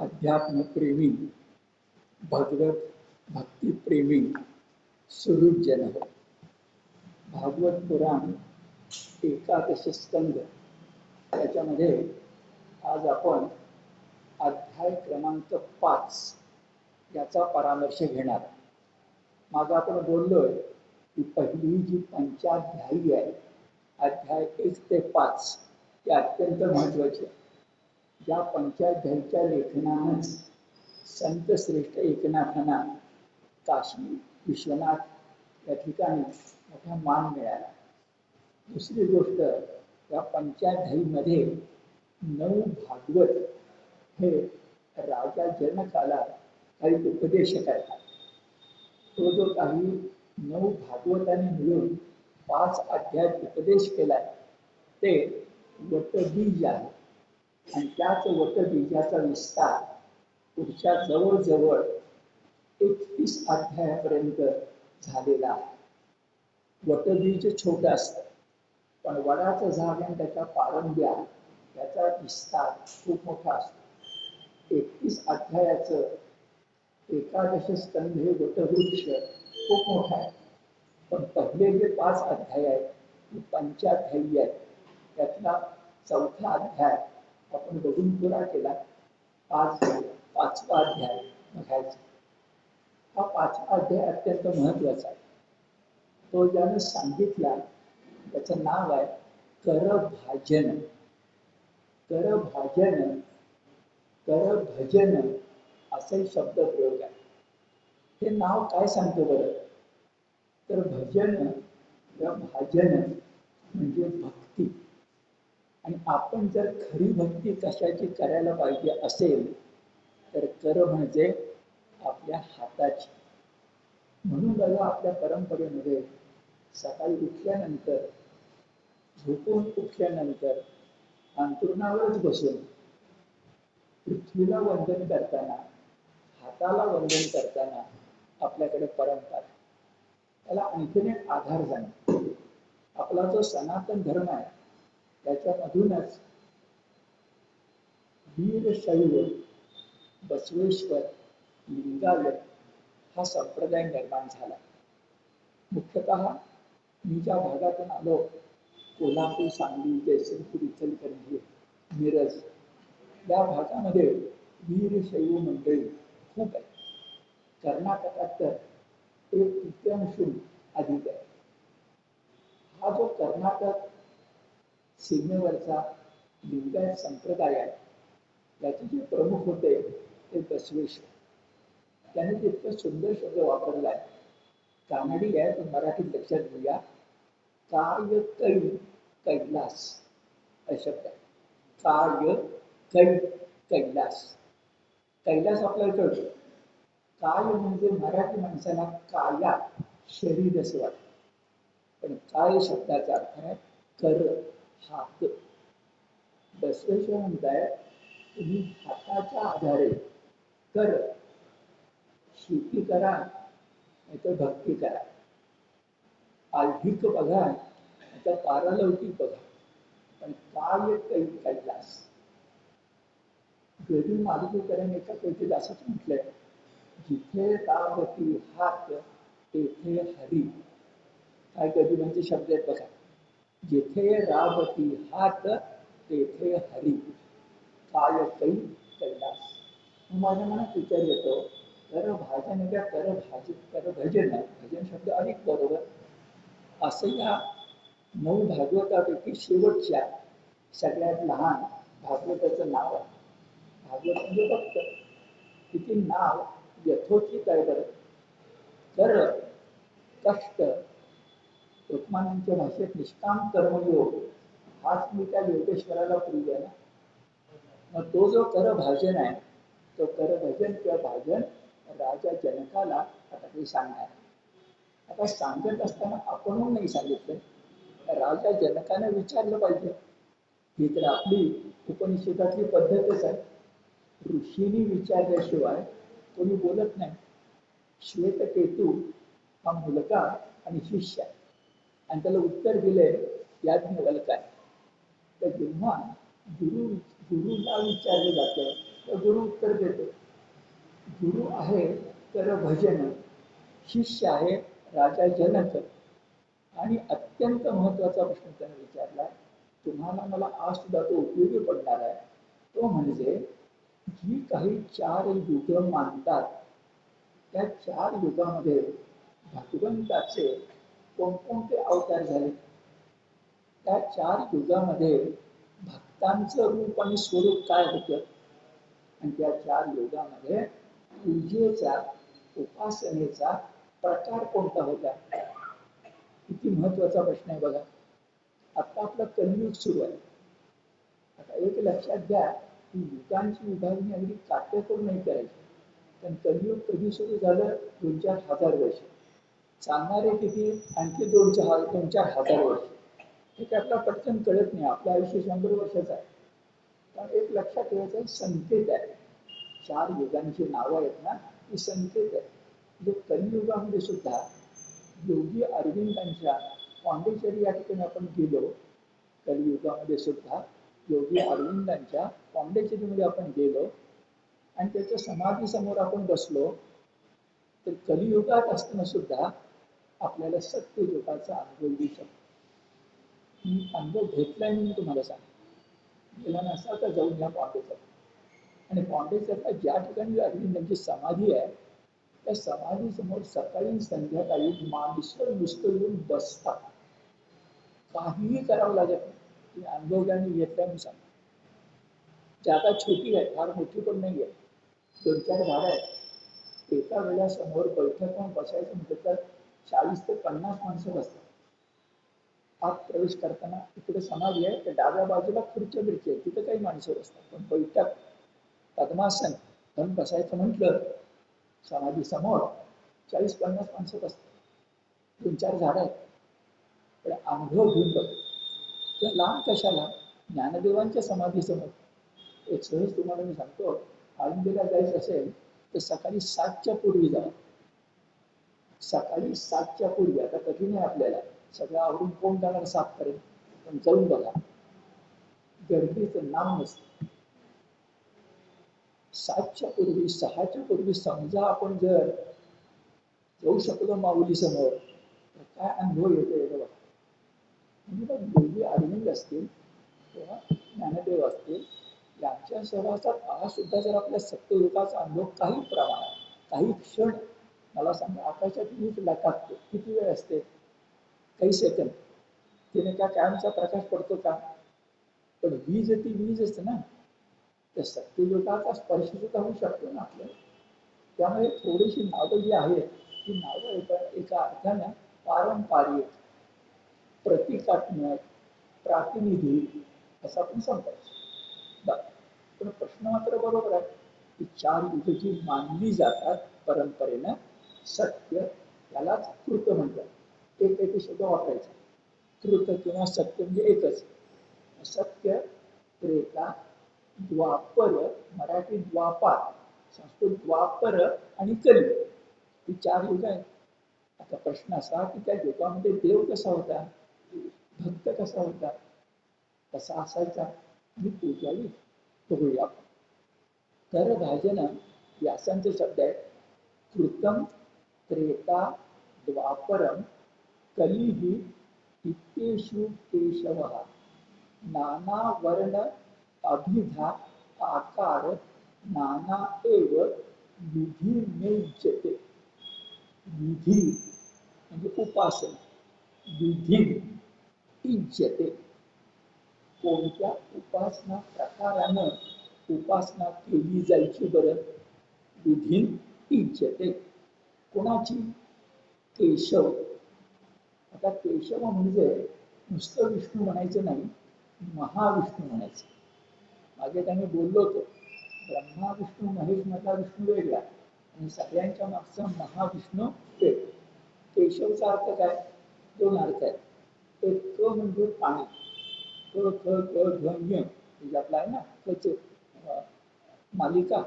अध्यात्मप्रेमी भगवत भक्तिप्रेमी सुहृद जन हो. भागवत पुराण 11 स्कंद त्याच्यामध्ये आज आपण अध्याय क्रमांक 5 याचा परामर्श घेणार. मागे आपण बोललोय की पहिली जी पंचाध्यायी आहे अध्याय 1 ते 5 ते अत्यंत महत्वाचे. या पंचाध्यायीच्या लेखनानंच संत श्रेष्ठ एकनाथांना काशी विश्वनाथ या ठिकाणी मोठा मान मिळाला. दुसरी गोष्ट, या पंचाध्यायीमध्ये 9 भागवत हे राजा जनकाला काही उपदेश करतात. तो जो काही 9 भागवतांनी मिळून 5 अध्याय उपदेश केलाय ते वटबीज आहे. आणि त्याच वटबीजाचा विस्तार पुढच्या जवळजवळ 31 अध्यायापर्यंत झालेला आहे. वटबीज छोटं असतं, पण वडाचं झाड आणि त्याच्या पारंब्या याचा विस्तार खूप मोठा असतो. 31 अध्यायाचं 11 स्कंध हे वटवृक्ष खूप मोठा आहे. पण पहिले जे 5 अध्याय आहेत पंचाध्यायी आहेत. त्यातला 4था अध्याय आपण बघून पुरा केला. 5वा अध्याय बघायचा. हा 5वा अध्याय अत्यंत महत्वाचा आहे. तो ज्याने सांगितला त्याचं नाव आहे करभाजन. करभाजन, करभजन असे शब्द प्रयोग आहे. हे नाव काय सांगतो बरं? तर भजन किंवा भाजन म्हणजे भक्ती. आणि आपण जर खरी भक्ती कशाची करायला पाहिजे असेल तर कर म्हणजे आपल्या हाताची. म्हणून बघा आपल्या परंपरेमध्ये सकाळी उठल्यानंतर, झोपून उठल्यानंतर अंथरुणावरच बसून पृथ्वीला वंदन करताना, हाताला वंदन करताना आपल्याकडे परंपरा. त्याला आणखीन एक आधार जाणतो. आपला जो सनातन धर्म आहे त्याच्यामधूनच वीरशैव, बसवेश्वर, लिंगायत हा संप्रदाय निर्माण झाला. मुख्यतः मी ज्या भागातून आलो, कोल्हापूर, सांगली, जयसिंगपूर, इचलकरंजी, मिरज या भागामध्ये वीरशैव मंडळी खूप आहे. कर्नाटकात तर 1/3 अधिक आहे. हा जो कर्नाटक सीमेवरचा लिंगायत संप्रदाय आहे त्याचे जे प्रमुख होते ते बसवेश्वर. त्याने तितकं सुंदर शब्द वापरला आहे. कानडी आहे पण मराठीत लक्षात घेऊया. काय कै कैलास हा शब्द आहे. काय कै कैलास. कैलास आपल्याला कळतो. काय म्हणजे मराठी माणसाला काया शरीर असं वाटतं, पण काय शब्दाचा अर्थ आहे कर, हात. बसवेश्वर म्हणताय तुम्ही हाताच्या आधारे कर, शेती करा नाहीतर भक्ती करा, आल्हिक बघा नाहीतर पारलौकिक बघा, पण काय कैलास. गदी मालुसरेकरांनी एका कवितेत असंच म्हटलंय, जिथे रावती हात तेथे हरी. काय गदी म्हणजे शब्द आहेत बघा. जिथे रावती हात तेथे हरी, काय कैलास. माझ्या मनात विचार येतो, करभाजन किंवा करभजन, भजन शब्द अधिक बरोबर. असं या 9 भागवतापैकी शेवटच्या सगळ्यात लहान भागवताचं नाव आहे. भागवत म्हणजे भक्त. किती नाव यथोचित आहे बरं. कर, कष्ट, लोकमान्यांच्या भाषेत निष्काम कर्मयोग हाच मी त्या योगेश्वराला प्रिय आहे ना. मग तो जो करभाजन आहे तो करभजन किंवा भाजन राजा जनकाला आता काही सांगणार. आता सांगत असताना आपण नाही सांगितलं, राजा जनकाने विचारलं पाहिजे. ही तर आपली उपनिषदातली पद्धतच आहे. ऋषींनी विचारल्याशिवाय कोणी बोलत नाही. श्वेतकेतू हा मुलगा आणि शिष्य आहे आणि त्याला उत्तर दिले याज्ञवल्क्याने. तर जेव्हा गुरुला विचारलं जातं तर गुरु उत्तर देतो, गुरु आहे तर भजन, शिष्य आहे राजा जनक. आणि अत्यंत महत्वाचा प्रश्न त्याने विचारला, तुम्हाला मला आज सुद्धा तो उपयोगी पडणार आहे. तो म्हणजे जी काही 4 युग मानतात, त्या 4 युगामध्ये भगवंताचे कोणकोणते अवतार झाले, त्या 4 युगामध्ये भक्तांचं रूप आणि स्वरूप काय होतं, आणि त्या 4 युगामध्ये पूजेचा उपासनेचा प्रकार कोणता होता. किती महत्वाचा प्रश्न आहे बघा. आता आपलं कलियुग सुरू आहे. आता एक लक्षात घ्या की युगांची विभागणी अगदी काटेकोर नाही करायची. पण कलियुग कधी सुरू झालं, 2-4 हजार वर्ष चालणारे किती, आणखी 2-4 हजार वर्ष. हे काय आपला पटकन कळत नाही. आपलं आयुष्य 100 वर्षाचं आहे. पण एक लक्षात ठेवायचं, संकेत आहे. 4 युगांची नावं आहेत ना, ही संकेत आहे. म्हणजे कलियुगामध्ये सुद्धा योगी अरविंदांच्या पॉंडिचेरी या ठिकाणी आपण गेलो, कलियुगामध्ये सुद्धा योगी अरविंदांच्या पॉंडिचेरीमध्ये आपण गेलो आणि त्याच्या समाधी समोर आपण बसलो, तर कलियुगात असताना सुद्धा आपल्याला सत्ययुगाचा अनुभव येऊ शकतो. मी अनुभव घेतलाय, मी तुम्हाला सांगतो. गेला नसा तर जाऊन या पॉंडेचर. आणि पॉंडेचरला ज्या ठिकाणी अरविंदांची समाधी आहे, त्या समाधी समोर सकाळी संध्याकाळी माणसं नुसतं येऊन बसतात. काहीही करावं लागत नाही. अनुभवल्याने घेतल्या मी सांगतो. जागा छोटी आहे, फार मोठी पण नाही आहे. 2-4 झाडं आहेत. एका वेळासमोर बैठक होऊन बसायचं म्हटलं तर 40 ते 50 माणसं बसतात. आत प्रवेश करताना इकडे समाधी आहे, तर डाव्या बाजूला खुर्च्या बिर्ची आहे, तिथे काही माणसं बसतात. पण बैठक पद्मासन घेऊन बसायचं म्हटलं समाधी समोर 40-50 माणसं बसतात. 2-4 झाडं आहेत. पण अनुभव घेऊन बघ. तर लांब कशाला, ज्ञानदेवांच्या समाधी समोर एक सहज तुम्हाला मी सांगतो. आळंदीला जायचं असेल तर सकाळी 7च्या पूर्वी जा. सकाळी 7च्या पूर्वी. आता कठीण आहे आपल्याला, सगळं आवरून कोण जाणार 7 पर्यंत, पण जाऊन बघा, गर्दीचं नाव नसतं. 7च्या पूर्वी, 6च्या पूर्वी समजा आपण जर जाऊ शकलो माऊली समोर, तर काय अनुभव येतो बघा. म्हणजे योगी अरविंद असतील किंवा ज्ञानदेव असतील, यांच्या सहवासात आज सुद्धा जर आपल्या सत्ययुगाचा अनुभव काही प्रमाणात, काही क्षण, मला सांगा आकाशात वीज लाटाते किती वेळ असते, काही सेकंद. तिने का कायमचा प्रकाश पडतो का, पण वीज ती वीज असते ना. तर सत्ययुगाचा स्पर्श सुद्धा होऊ शकतो ना आपल्याला. त्यामुळे थोडीशी नावं जी आहेत, ती नावं एका अर्थानं पारंपरिक, प्रतिकात्मक, प्रातिनिधिक असं आपण समजायचं. पण प्रश्न मात्र बरोबर आहे की 4 युग जी मानली जातात परंपरेनं, सत्य, त्यालाच कृत म्हणतात. एक शब्द वापरायचा, कृत किंवा सत्य म्हणजे एकच. सत्य, त्रेता, द्वापर, मराठी द्वापार, संस्कृत द्वापर आणि कली, ही 4 युग आहेत. आता प्रश्न असा की त्या युगामध्ये देव कसा होता, भक्त कसा होता, कसा असायचा आणि पूजावी बघूया. तर भाजन व्यासांचे शब्द आहेत, कृतम त्रेता द्वापरम कलिही इत्येषु केशवः नाना वर्ण अभिधा आकार नाना एव विधी नियुज्यते. विधी म्हणजे उपासना, विधी इज्यते, कोणत्या उपासना प्रकारानं उपासना केली जायची बरं, विधी इज्यते. कोणाची, केशव. आता केशव म्हणजे नुसतं विष्णू म्हणायचं नाही, महाविष्णू म्हणायचं. मागे त्यांनी बोललो होतो, ब्रह्मा विष्णू महेश मधला विष्णू वेगळा आणि सगळ्यांच्या मागचा महाविष्णू वेगळा. केशवचा अर्थ काय, 2 अर्थ आहेत. एक क म्हणजे पाणी, क ख ग घ ञ, म्हणजे आपला आहे ना कच मालिका.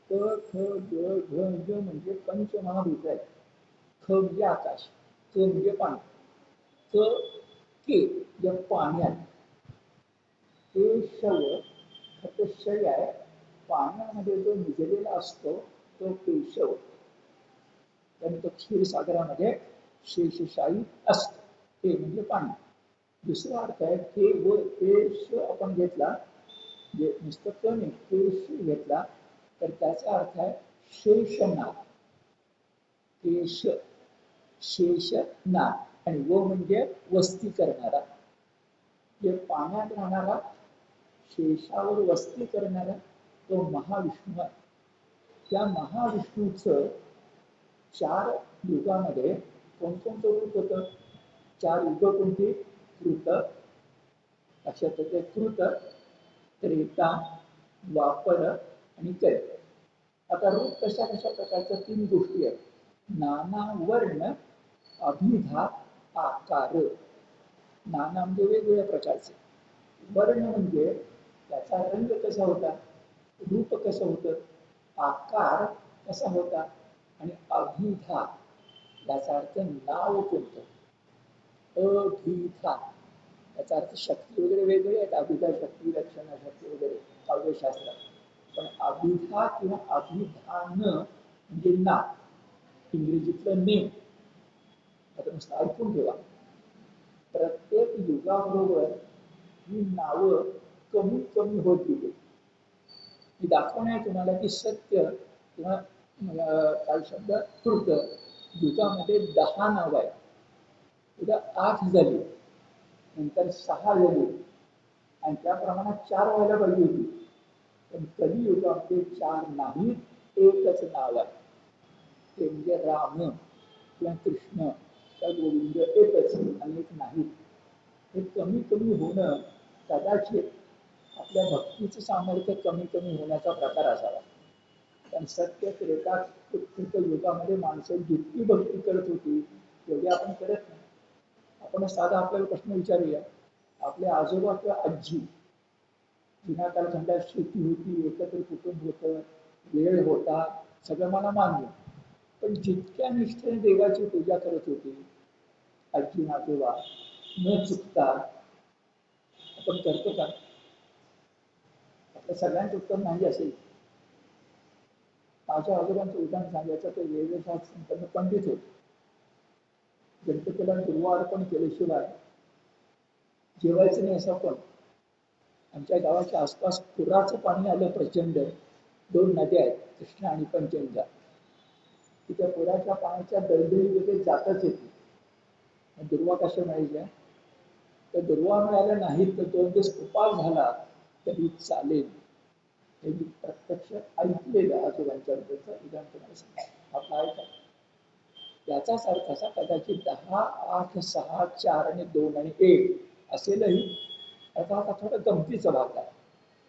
क ख ग घ ञ म्हणजे पंचमहाभूत आहे. ख म्हणजे आकाश, क म्हणजे पाणी, क के म्हणजे पाण्यात. केशव खतशय आहे, पाण्यामध्ये जो भिजलेला असतो तो केशव, कारण तो क्षीरसागरामध्ये शेषशाही असतो, ते म्हणजे पाणी. दुसरा अर्थ आहे ते व केश आपण घेतला, जे नुसतं क नाही केश घेतला तर त्याचा अर्थ आहे शेषनाग. केश शेषनाग आणि व म्हणजे वस्ती करणारा, जे पाण्यात राहणारा शेषावर वस्ती करणारा तो महाविष्णू आहे. त्या महाविष्णूचं 4 युगामध्ये कोणकोणतं रूप होतं? 4 युग कोणती? कृत, लक्षात येते, कृत, त्रेता, द्वापर आणि कली. आता रूप कशा कशा प्रकारच्या 3 गोष्टी आहेत. नाना वर्ण, अभिधा, आकार. नाना म्हणजे वेगवेगळ्या प्रकारचे, वर्ण म्हणजे त्याचा रंग कसा होता, रूप कसं होतं, आकार कसा होता, आणि अभिधा याचा अर्थ नाव कोणतं. अभिधा याचा अर्थ शक्ती वगैरे वेगळे आहेत, अभिधा शक्ती, रक्षणा शक्ती वगैरे काव्यशास्त्रात. पण अभिधा किंवा अभिधान म्हणजे नाव, इंग्रजीतलं नेम. आता नुसतं ऐकून ठेवा, प्रत्येक युगाबरोबर ही नावं कमी कमी होत गेली. मी दाखवणे तुम्हाला की सत्य किंवा काही शब्द कृत युगामध्ये 10 नाव आहे, उद्या 8 झाली, नंतर 6 झाली, आणि त्या प्रमाणात 4 व्हायला पाहिजे होती. पण कधी युगामध्ये 4 नाहीत, एकच नाव आहे, ते म्हणजे राम किंवा कृष्ण त्या गोविंद, एकच, अनेक नाहीत. हे कमी कमी होणं कदाचित आपल्या भक्तीचं सामर्थ्य कमी कमी होण्याचा प्रकार असावा. कारण सत्य त्रेता युगामध्ये माणसं जितकी भक्ती करत होती तेवढी आपण करत नाही. आपण साधा आपल्याला प्रश्न विचारूया, आपले आजोबा किंवा आजी, जुन्या कालखंडात शेती होती, एकत्र कुटुंब होतं, वेळ होता, सगळं मला मान्य, पण जितक्या निष्ठेने देवाची पूजा करत होती आजी आजोबा न चुकता, आपण करतो का? आपल्या सगळ्यांचं उत्तर नाही असेल. माझ्या आजोबांचं उदाहरण सांगायचं तर वेगवेगळ्या संपन्न पंडित होते. गणपतीला दुर्वा अर्पण केल्याशिवाय जेवायचं नाही असं. पण आमच्या गावाच्या आसपास पुराचं पाणी आलं प्रचंड, 2 नद्या आहेत, कृष्णा आणि पंचगंगा. तिच्या पुराच्या पाण्याच्या दळदळीमध्ये जातच येते. दुर्वा कशा मिळायच्या? तर दुर्वा मिळाल्या नाहीत तर 2 दिवस उपास झाला तरी चालेल, हे मी प्रत्यक्ष ऐकलेलं आजोबांच्या बद्दलचं उदाहरण तुम्हाला सांगा. आपला ऐका. याचाच अर्थ असा, कदाचित 10, 8, 6, 4 आणि 2 आणि 1 असेलही. आता आता थोडं गमतीचा भाग आहे.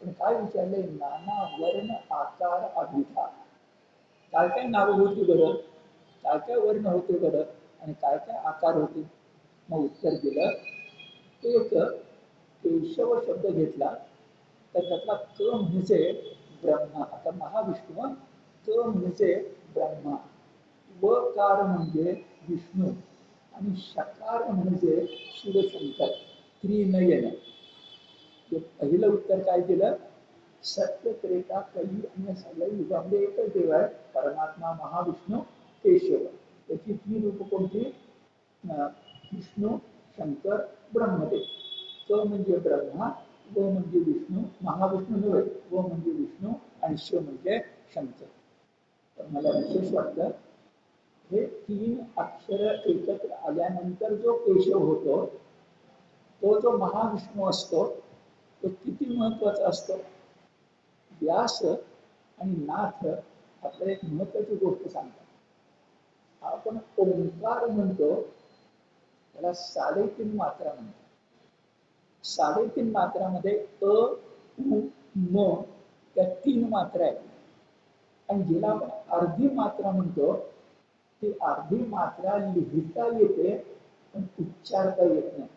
पण काय विचारलंय, नाना वर्ण आकार अभिधा, काय काय नावं होती बरं, काय काय वर्ण होते बरं, आणि काय काय आकार होते. मग उत्तर दिलं, एक केशव शब्द घेतला तर त्यातला क म्हणजे ब्रह्मा. आता महाविष्णू, क म्हणजे ब्रह्मा, वकार म्हणजे विष्णू, आणि शकार म्हणजे शिवशंकर, त्रिनयन. पहिलं उत्तर काय दिलं, सत्य त्रेता कली आणि सगळ्या युगामध्ये एकच देव आहे, परमात्मा महाविष्णू केशव. त्याची 3 रूप कोणती? विष्णू, शंकर, ब्रह्मदेव. क म्हणजे ब्रह्मा, व म्हणजे विष्णू, महाविष्णू नव्हे, व म्हणजे विष्णू, आणि शिव म्हणजे शंकर. तर मला विशेष वाटलं, हे 3 अक्षर एकत्र आल्यानंतर जो केशव होतो तो जो महाविष्णू असतो तो किती महत्वाचा असतो. व्यास आणि नाथ आपल्याला एक महत्वाची गोष्ट सांगतात. आपण ओंकार म्हणतो त्याला 3.5 मात्रा म्हणतात. 3.5 मात्रामध्ये अ, उ, म त्या 3 मात्रा आहेत. आणि जिला आपण अर्धी मात्रा म्हणतो ती अर्धी मात्रा लिहिता येते पण उच्चारता येत नाही.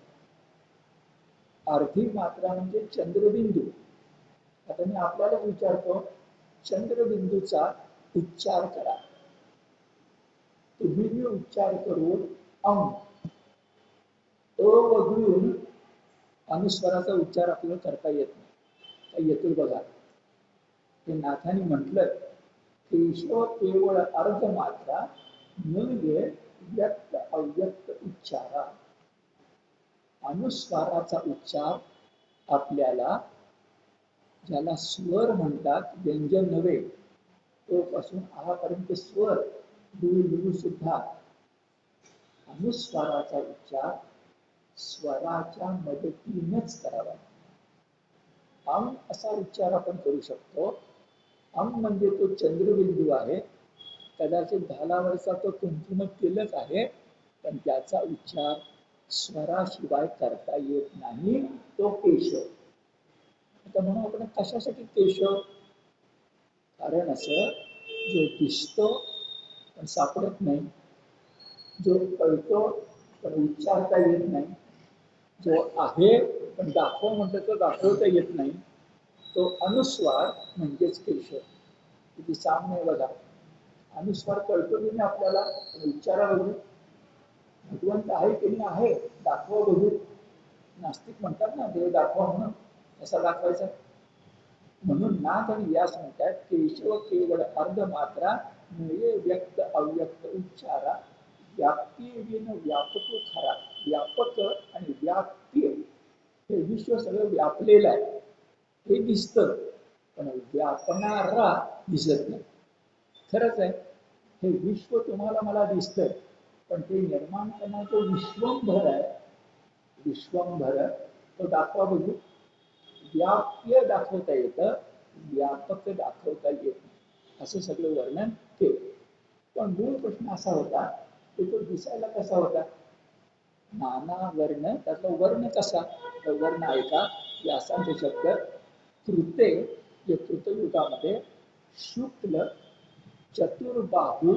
अर्धी मात्रा म्हणजे चंद्रबिंदू. आता मी आपल्याला विचारतो, चंद्रबिंदूचा उच्चार करा. तुम्ही मी उच्चार करून अं, अ वगळून अनुस्वाराचा उच्चार आपल्याला करता येत नाही. येतो बघा, हे नाथांनी म्हटलं, केशव केवळ अर्ध मात्रा न ये व्यक्त अव्यक्त उच्चारा. अनुस्वाराचा उच्चार आपल्याला, ज्याला स्वर म्हणतात, व्यंजन नव्हे, तो पासून आपर्यंत स्वर लू सुद्धा अनुस्वाराचा उच्चार स्वराच्या मदतीनेच करावा. अम असा उच्चार आपण करू शकतो. अम म्हणजे तो चंद्रबिंदू आहे, कदाचित भालावरचा तो कुंकुम तिलक आहे, पण त्याचा उच्चार स्वराशिवाय करता येत नाही, तो केशव. आता म्हणून आपण कशासाठी केशव? कारण असं, जो दिसतो पण सापडत नाही, जो कळतो पण उच्चारता येत नाही, जो आहे पण दाखव म्हटलं तर दाखवता येत नाही, तो अनुस्वार म्हणजेच केशव. किती साम्य बघा. अनुस्वार कळतो की नाही आपल्याला, पण उच्चारा बघू. भगवंत आहे की नाही आहे, दाखवा बघू. नास्तिक म्हणतात ना, देव दाखवा म्हणून, कसा दाखवायचा? म्हणून नाथ आणि व्यास म्हणतात, केशव केवळ अर्ध मात्रा नये व्यक्त अव्यक्त उच्चारा. व्याप्ती विन व्यापक खरा. व्यापक आणि व्याप्य हे विश्व सगळं व्यापलेलं आहे, हे दिसतं, पण व्यापणारा दिसत नाही. खरंच आहे, हे विश्व तुम्हाला मला दिसतंय, पण ते निर्माण करण्याचं विश्वंभर आहे. विश्वंभर तो दाखवा बघू. व्याप्य दाखवता येतं, व्यापक दाखवता येत नाही, असं सगळं वर्णन केलं. पण मूळ प्रश्न असा होता की तो दिसायला कसा होता? नाना वर्ण, त्यातला वर्ण कसा? तर वर्ण ऐका, व्यासांचे शब्द. कृते, जे कृतयुगामध्ये शुक्ल चतुर्बाहू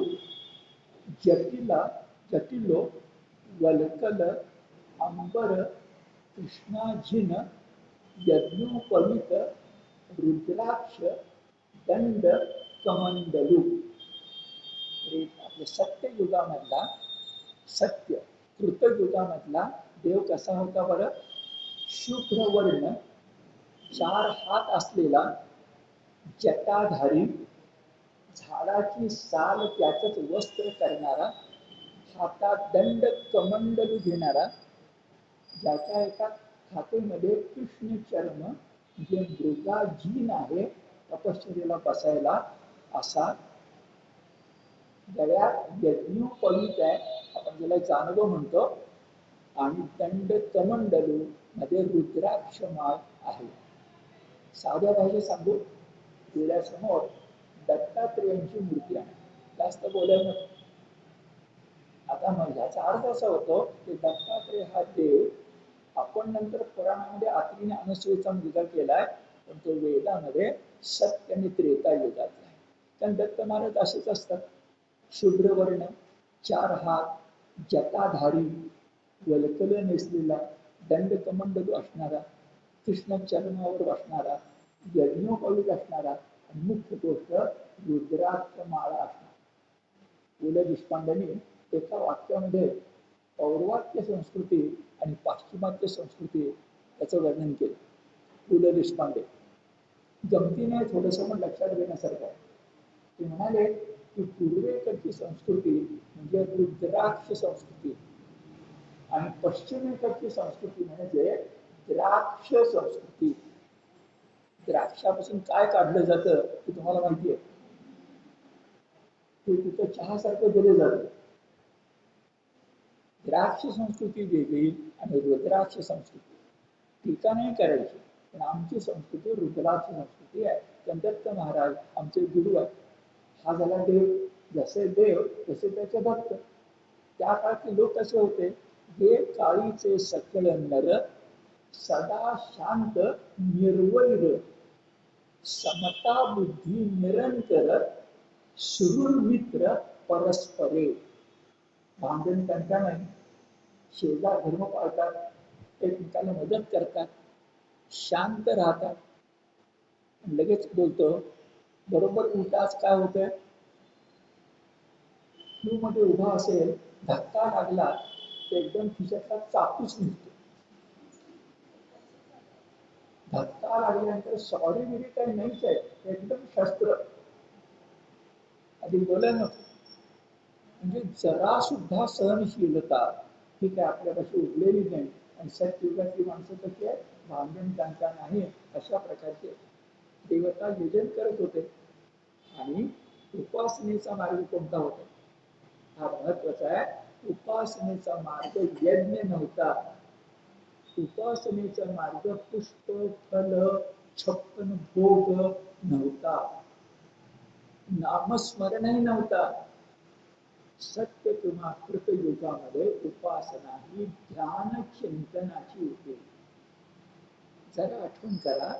जटिलो वल्कल अंबर कृष्णाजिन यज्ञोपवित रुद्राक्ष दंड कमंडलू. आपल्या सत्ययुगामधला, सत्य कृतयुगामधला देव कसा होता बरं? शुभ्रवर्ण, 4 हात असलेला, जटाधारी, झाडाची साल त्याचंच वस्त्र करणारा, हातात दंड कमंडलू घेणारा, ज्याच्या एका खातेमध्ये कृष्ण चर्म जे मृगाजीन आहे, तपश्चर्याला बसायला, असा. गळ्यात यज्ञोपवीत आहे, आपण ज्याला जानव म्हणतो, आणि दंड कमंडलू मध्ये रुद्राक्ष माळ आहे. साध्या भाषेत सांगू, डोळ्यासमोर दत्तात्रेयांची मूर्ती आहे. जास्त बोलायला नको. आता मग ह्याचा अर्थ असा होतो की दत्तात्रेय हा देव आपण नंतर पुराणामध्ये आत्रीने अनसूयेचा मुलगा केलाय, पण तो वेदामध्ये सत्य आणि त्रेता युगातला आहे. कारण दत्त महाराज असेच असतात, शुभ्रवर्ण, 4 हात, जटाधारी, वल्कल नेसलेला, दंड कमंडलू असणारा, कृष्ण चरणावर बसणारा, यज्ञोपवीत असणारा, आणि मुख्य गोष्ट रुद्राक्ष माळा असणारा. पु ल देशपांडेंनी एका वाक्यामध्ये पौर्वात्य संस्कृती आणि पाश्चिमात्य संस्कृती याचं वर्णन केलं. पु ल देशपांडे गमतीने थोडंसं पण लक्षात घेण्यासारखं आहे. ते म्हणाले की पूर्वेकडची संस्कृती म्हणजे रुद्राक्ष संस्कृती, आणि पश्चिमेकडची संस्कृती म्हणजे द्राक्ष संस्कृती. द्राक्षापासून काय काढलं जातं ते तुम्हाला माहिती आहे? ते तिथं चहासारखं दिलं जातं. द्राक्ष संस्कृती वेगळी आणि रुद्राक्ष संस्कृती. टीका नाही करायची, पण आमची संस्कृती रुद्राक्ष संस्कृती आहे. दत्त महाराज आमचे गुरु आहेत. हा झाला देव, जसे देव तसे त्याचे भक्त. त्या काळातले लोक कसे होते? हे काळीचे सकल नर, सदा शांत निर्वैर, समता बुद्धी निरंतर, सुरुल मित्र परस्परे. भांडण त्यांच्या नाही, शेजार धर्म पाळतात, एकमेकाला मदत करतात, शांत राहतात. लगेच बोलतो, बरोबर उलटाच काय होतंय? क्यू मध्ये उभा असेल, धक्का लागला तर एकदम खिशातला चाकूच निघतो. धक्का लागल्यानंतर सॉरी बिरी काही नाहीच आहे, एकदम शस्त्र. आधी बोलायला नको. म्हणजे जरा सुद्धा सहनशीलता ही काय आपल्यापाशी उरलेली नाही. आणि सत्ययुगातली माणसं कशी आहे, भांडण त्यांचा नाही अशा प्रकारचे देवता योजन करत होते. आणि उपासनेचा मार्ग कोणता होता, हा महत्वाचा आहे. उपासनेचा मार्ग यज्ञ नव्हता. उपासनेचा मार्ग पुष्प फल छप्पन भोग नव्हता. नामस्मरणही नव्हता. सत्य किंवा कृतयुगामध्ये उपासना ही ध्यान चिंतनाची होती. जरा आठवण करा,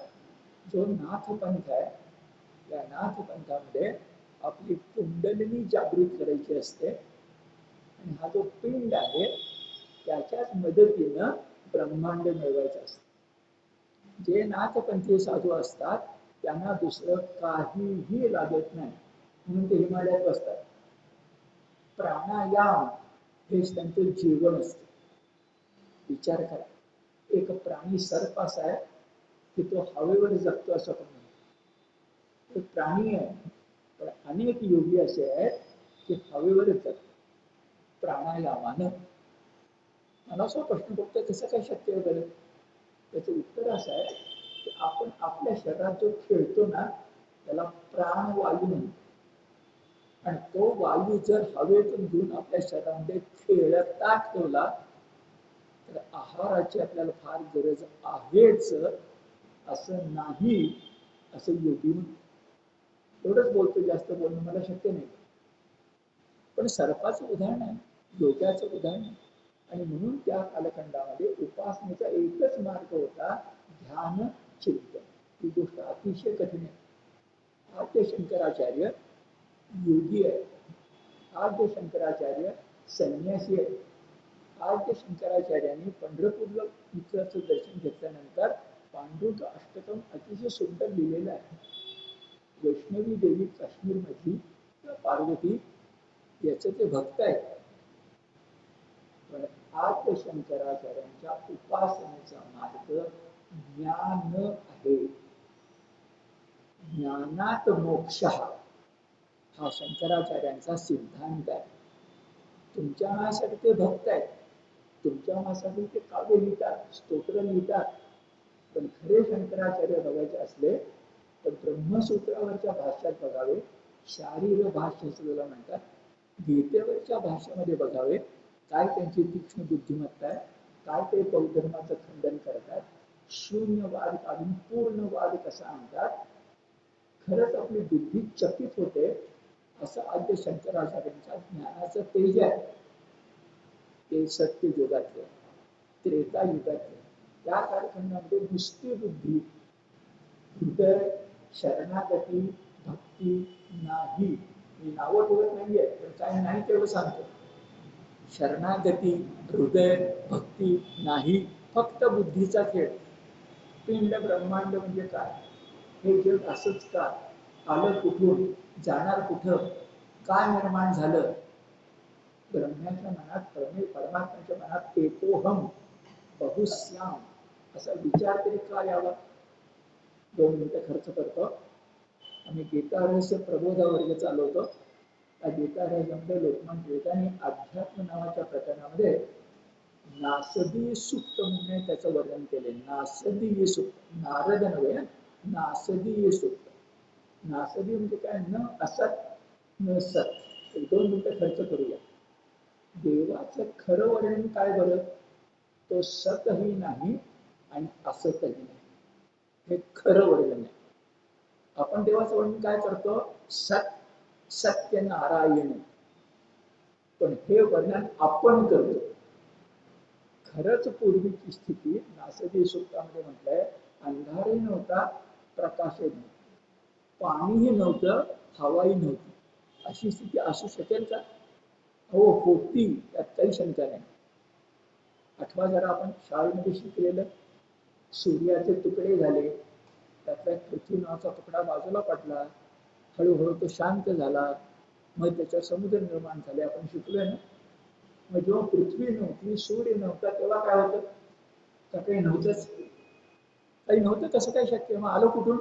जो नाथ पंथ आहे, या नाथ पंथामध्ये आपली कुंडलिनी जागृत करायची असते. आणि हा जो पिंड आहे त्याच्याच मदतीनं ब्रह्मांड मिळवायचं असतं. जे नाथपंथी साधू असतात त्यांना दुसरं काहीही लागत नाही, म्हणून ते हिमालयात बसतात. प्राणायाम हेच त्यांचं जीवन असतं. विचार करा, एक प्राणी सर्प असा आहे की तो हवेवर जगतो असं पण म्हणतो. तो प्राणी आहे, पण अनेक योगी असे आहेत की हवेवरच जगतात प्राणायामानं. मला असा प्रश्न बघतो, कसं काय शक्य वगैरे. त्याचं उत्तर असं आहे की आपण आपल्या शरीरात जो खेळतो ना त्याला प्राणवायू म्हणतो. आणि तो वायू जर हवेतून घेऊन आपल्या शरीरामध्ये खेळता ठेवला तर आहाराची आपल्याला फार गरज आहेच असं नाही, असं योगी म्हणतो. एवढंच बोलतो, जास्त बोलणं मला शक्य नाही. पण सर्पाचं उदाहरण आहे, योगाचं उदाहरण आहे. आणि म्हणून त्या कालखंडामध्ये उपासनेचा एकच मार्ग होता, ध्यान चिंतन. ही गोष्ट अतिशय कठीण आहे. आद्य शंकराचार्य योगी आहे, आद्य शंकराचार्य संन्यासी आहे. आद्य शंकराचार्यांनी पंढरपूरला विठ्ठलाचं दर्शन घेतल्यानंतर पांडुरंग अष्टकम अतिशय सुंदर लिहिलेलं आहे. वैष्णवी देवी काश्मीर मधली पार्वती याचे ते भक्त आहेत. पण आद्य शंकराचार्यांच्या उपासनेचा मार्ग ज्ञान आहे. ज्ञानात मोक्ष हा शंकराचार्यांचा सिद्धांत आहे. तुमच्या मनासाठी ते भक्त आहेत, तुमच्या मनासाठी ते काव्य लिहितात, स्तोत्र लिहितात. पण खरे शंकराचार्य बघायचे असले तर ब्रह्मसूत्रावरच्या भाष्यात बघावे, शारीर भाष्य ज्याला म्हणतात, गीतेवरच्या भाषेमध्ये बघावे. काय त्यांची तीक्ष्ण बुद्धिमत्ता आहे, काय ते बौद्धधर्माचं खंडन करतात, शून्यवाद काढून पूर्णवाद कसा आणतात. खरंच आपली बुद्धी चकित होते. असं आद्य शंकराचार्यांच्या ज्ञानाचं तेज आहे. ते सत्य युगातले, त्रेता युगातले. त्या कालखंडामध्ये नुसती बुद्धी, हृदय, शरणागती, भक्ती नाही. मी नावं ठेवत नाहीये, पण काय नाही तेवढं सांगतो. शरणागती, हृदय, भक्ती नाही, फक्त बुद्धीचा खेळ. पिंड ब्रह्मांड म्हणजे काय, हे जग असंच का, आलं कुठून, जाणार कुठं, काय निर्माण झालं. ब्रह्माच्या मनात, परमात्म्याच्या मनात एकोहम बहुश्याम असा विचार तरी का यावा. 2 मिनिटं खर्च करतो. आम्ही गीता रहस्य प्रबोधा वर्ग चालवतो. त्या गीता रहस्यामध्ये लोकमान टिळकांनी अध्यात्म नावाच्या प्रकरणामध्ये नासदीय सुक्त म्हणून त्याचं वर्णन केले. नासदीय सुक्त, नारद नव्हे, नासदीय सुक्त. नासदी म्हणजे काय, न असत न सत. 1-2 मिनिटं खर्च करूया. देवाचं खरं वर्णन काय बरं, तो सतही नाही आणि असतही नाही, हे खरं वर्णन आहे. आपण देवाचं वर्णन काय करतो, सत, सत्य नारायण. पण हे वर्णन आपण करतो. खरंच पूर्वीची स्थिती नासदी सूक्तामध्ये म्हटलंय, अंधारही नव्हता, प्रकाशही नव्हता, पाणीही नव्हतं, हवाही नव्हती. अशी स्थिती असू शकेल का? हो, होती, त्यात काही शंका नाही. आठवा जरा आपण शाळेमध्ये शिकलेलं, सूर्याचे तुकडे झाले, त्यातला पृथ्वी नावाचा तुकडा बाजूला पडला, हळूहळू तो शांत झाला, मग त्याच्यावर समुद्र निर्माण झाले, आपण शिकलोय ना. मग जेव्हा पृथ्वी नव्हती, सूर्य नव्हता, तेव्हा काय होतं, तर काही नव्हतंच. काही नव्हतं, कसं काय शक्य? मग आलो कुठून?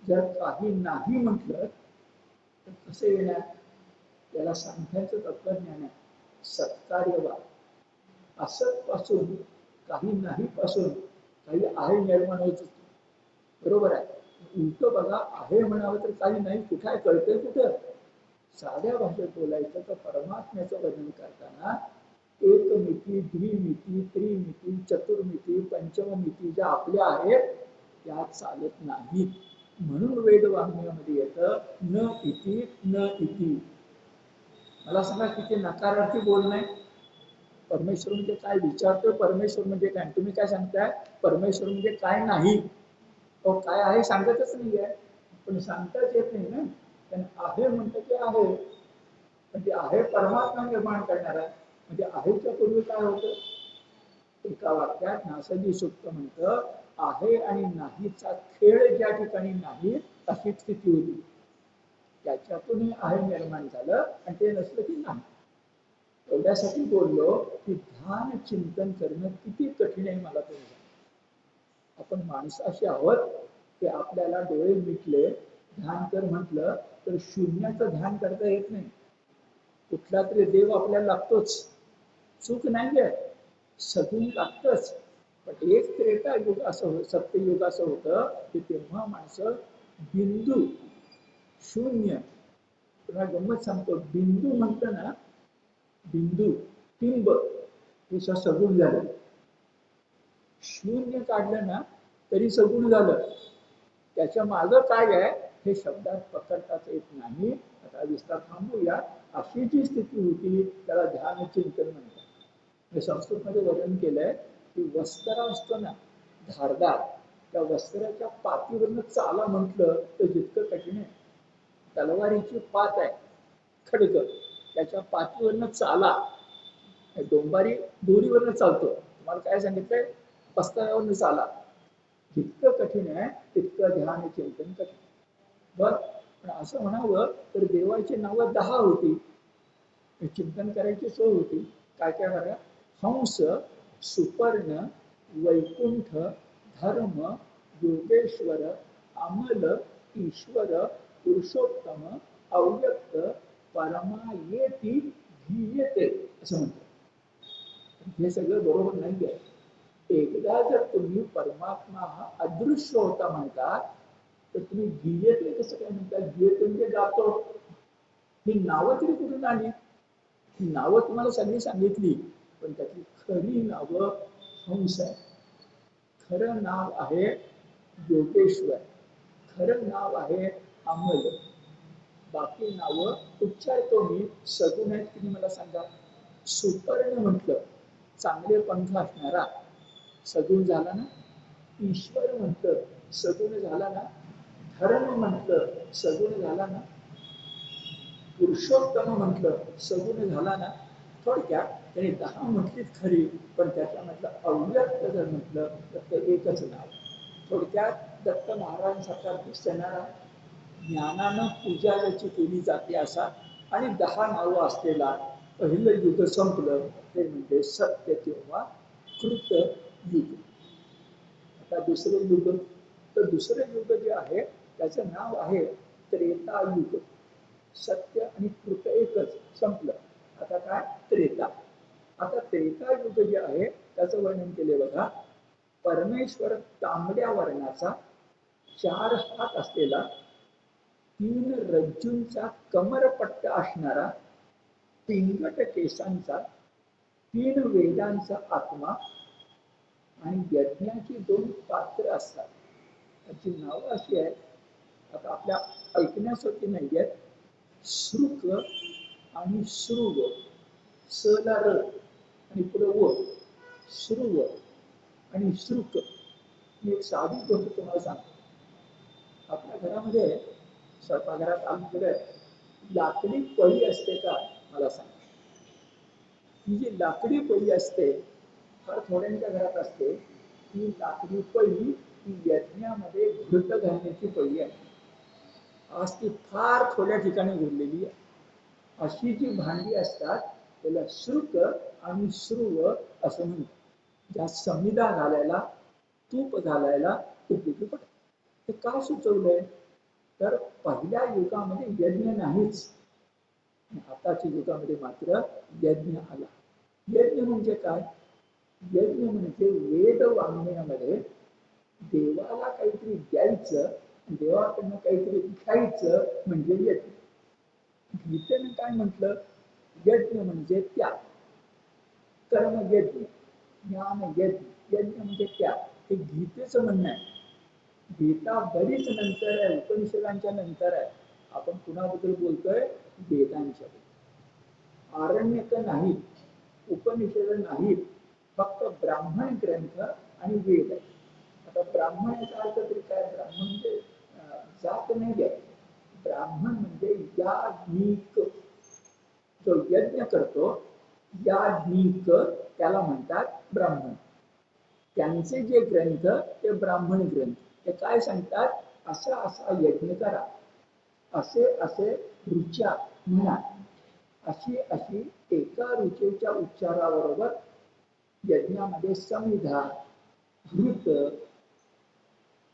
जर काही नाही म्हटलं तर कसं येणार? त्याला सांख्याचं तत्वज्ञान आहे, सत्कार्यवाद. असत पासून, काही नाही पासून काही आहे निर्माण होत, बरोबर आहे. उलट बघा, आहे म्हणावं तर काही नाही कुठं आहे, कळतंय कुठं? साध्या भाषेत बोलायचं तर परमात्म्याचं वर्णन करताना एकमिती, द्विमिती, त्रिमिती, चतुर्मिती, पंचममिती ज्या आपल्या आहेत त्या चालत नाहीत. म्हणून वेदवाङ्मयामध्ये येतं न इति न इति. मला सांगा किती नकारार्थी बोलणं आहे. परमेश्वर म्हणजे काय विचारतोय, परमेश्वर म्हणजे काय, तुम्ही काय सांगताय? परमेश्वर म्हणजे काय नाही. तो काय आहे सांगतच नाहीये, पण सांगताच येत नाही ना. पण आहे म्हणतं की आहे, पण ते आहे परमात्मा निर्माण करणारा. म्हणजे आहेच्या पूर्वी काय होतं? एका वाक्यात नासदी सुक्त म्हणतं, आहे आणि नाहीचा खेळ ज्या ठिकाणी नाही अशी स्थिती होती, त्याच्यातूनही आहे निर्माण झालं आणि ते नसलं की नाही. एवढ्यासाठी बोललो की ध्यान चिंतन करणं किती कठीण आहे मला तुम्ही सांगा. आपण माणसं अशी आहोत की आपल्याला डोळे मिटले ध्यान कर म्हटलं तर शून्याचं ध्यान करता येत नाही. कुठला तरी देव आपल्याला लागतोच, चूक नाहीये, सगुण लागतच. पण एक त्रेता युग असं, सत्ययुग असं होतं की तेव्हा माणसं बिंदू शून्य, तुला गंमत सांगतो, बिंदू म्हणतं ना, बिंदू टिंब हे सगुण झालं. शून्य काढलं ना तरी सगुण झालं. त्याच्या मागं काय आहे हे शब्दात पकडताच येत नाही. आता विस्तार थांबूया. अशी जी स्थिती होती त्याला ध्यान चिंतन म्हणतात. संस्कृतमध्ये वर्णन केलंय की वस्त्र असतो ना धारदार, त्या वस्त्राच्या पातीवरनं चाला म्हटलं तर जितकं कठीण आहे. तलवारीची पात आहे, खडक, त्याच्या पातीवरनं चाला, डोंबारी दोरीवरनं चालतो. तुम्हाला काय सांगितलंय? पस्ताव्यावरनं चाला. जितकं कठीण आहे तितकं ध्यान चिंतन कठीण. बर, पण असं म्हणावं तर देवाची नावं 10 होती, चिंतन करायची सोय होती. काय काय बघा, हंस, सुपर्ण, वैकुंठ, धर्म, योगेश्वर, अमल, ईश्वर, पुरुषोत्तम, अव्यक्त, परमायेती धीयते असं म्हणतात. हे सगळं बरोबर नाही आहे. एकदा जर तुम्ही परमात्मा हा अदृश्य होता म्हणतात तर तुम्ही गियते कसं काय म्हणतात? गियते म्हणजे गातो. ही नावं तरी कुठून आली? ही नावं तुम्हाला सगळी सांगितली, पण त्याची खरी नावं हंस आहे. खरं नाव आहे योगेश्वर, खरं नाव आहे अमल. बाकी नावं उच्चारतो मी, सगुण आहेत की मला सांगा. सुपर्ण म्हटलं चांगले पंख असणारा, सगुण झाला ना. ईश्वर म्हटलं सगुण झाला ना. धर्म म्हटलं सगुण झाला ना. पुरुषोत्तम म्हटलं सगुण झाला ना. थोडक्यात त्याने 10 म्हटलीत खरी, पण त्याच्यामधलं अव्यक्त जर म्हटलं तर ते एकच नाव. थोडक्यात दत्त महाराजांसारखा दिसणारा, ज्ञानानं पूजा ज्याची केली जाते असा, आणि 10 नावं असलेला पहिलं युग संपलं ते म्हणजे सत्य किंवा कृत युग. आता दुसरं युग, तर दुसरं युग जे आहे त्याचं नाव आहे त्रेता युग. सत्य आणि कृत एकच, संपलं. आता काय? त्रेता. आता त्रेता युग जे आहे त्याचं वर्णन केले बघा. परमेश्वर तांबड्या वर्णाचा, 4 हात असलेला, 3 रज्जूंचा कमरपट्टा असणारा, पिंगट केसांचा, 3 वेदांचा आत्मा आणि यज्ञाची 2 पात्र असतात. त्याची नावं अशी आहेत, आता आपल्या ऐकण्यासाठी नाही आहेत. श्रुक आणि श्रुव, सला र आणि पुढं व, श्रुव आणि श्रुक. मी एक साधी गोष्ट तुम्हाला सांगतो. आपल्या घरामध्ये स्वयंपाकघरात आमच्याकडे लाकडी पळी असते का मला सांगा. ही जी लाकडी पळी असते फार थोड्यांच्या घरात असते. ही लाकडी पळी ही यज्ञामध्ये घृत घालण्याची पळी आहे. आज ती फार थोड्या ठिकाणी उरलेली आहे. अशी जी भांडी असतात त्याला श्रुक आणि श्रुव असं म्हणतात. ज्या संविधा घालायला तूप घालायला उपयोगी पडतं. हे काय सुचवलंय? तर पहिल्या युगामध्ये यज्ञ नाहीच, आताच्या युगामध्ये मात्र यज्ञ आला. यज्ञ म्हणजे काय? यज्ञ म्हणजे वेद वाङ्मयामध्ये देवाला काहीतरी द्यायचं, देवाकडनं काहीतरी घ्यायचं म्हणजे यज्ञ. गीतेनं काय म्हटलं? यज्ञ म्हणजे त्याग, कर्म यज्ञ, ज्ञान यज्ञ. यज्ञ म्हणजे त्याग, हे गीतेचं म्हणणं आहे. गीता बरीच नंतर आहे, उपनिषदांच्या नंतर आहे. आपण कुणाबद्दल बोलतोय? वेदांच्या बद्दल. आरण्यक नाही, उपनिषद नाही, फक्त ब्राह्मण ग्रंथ आणि वेद आहे. आता ब्राह्मण याचा अर्थ तरी काय? ब्राह्मण म्हणजे जात नाही आहे. ब्राह्मण म्हणजे याज्ञिक, जो यज्ञ करतो याज्ञिक, त्याला म्हणतात ब्राह्मण. त्यांचे जे ग्रंथ ते ब्राह्मण ग्रंथ. ते काय सांगतात? असा असा यज्ञ करा, असे असे ऋचा म्हणा, अशी अशी एका ऋचेच्या उच्चाराबरोबर यज्ञामध्ये समिधा, घृत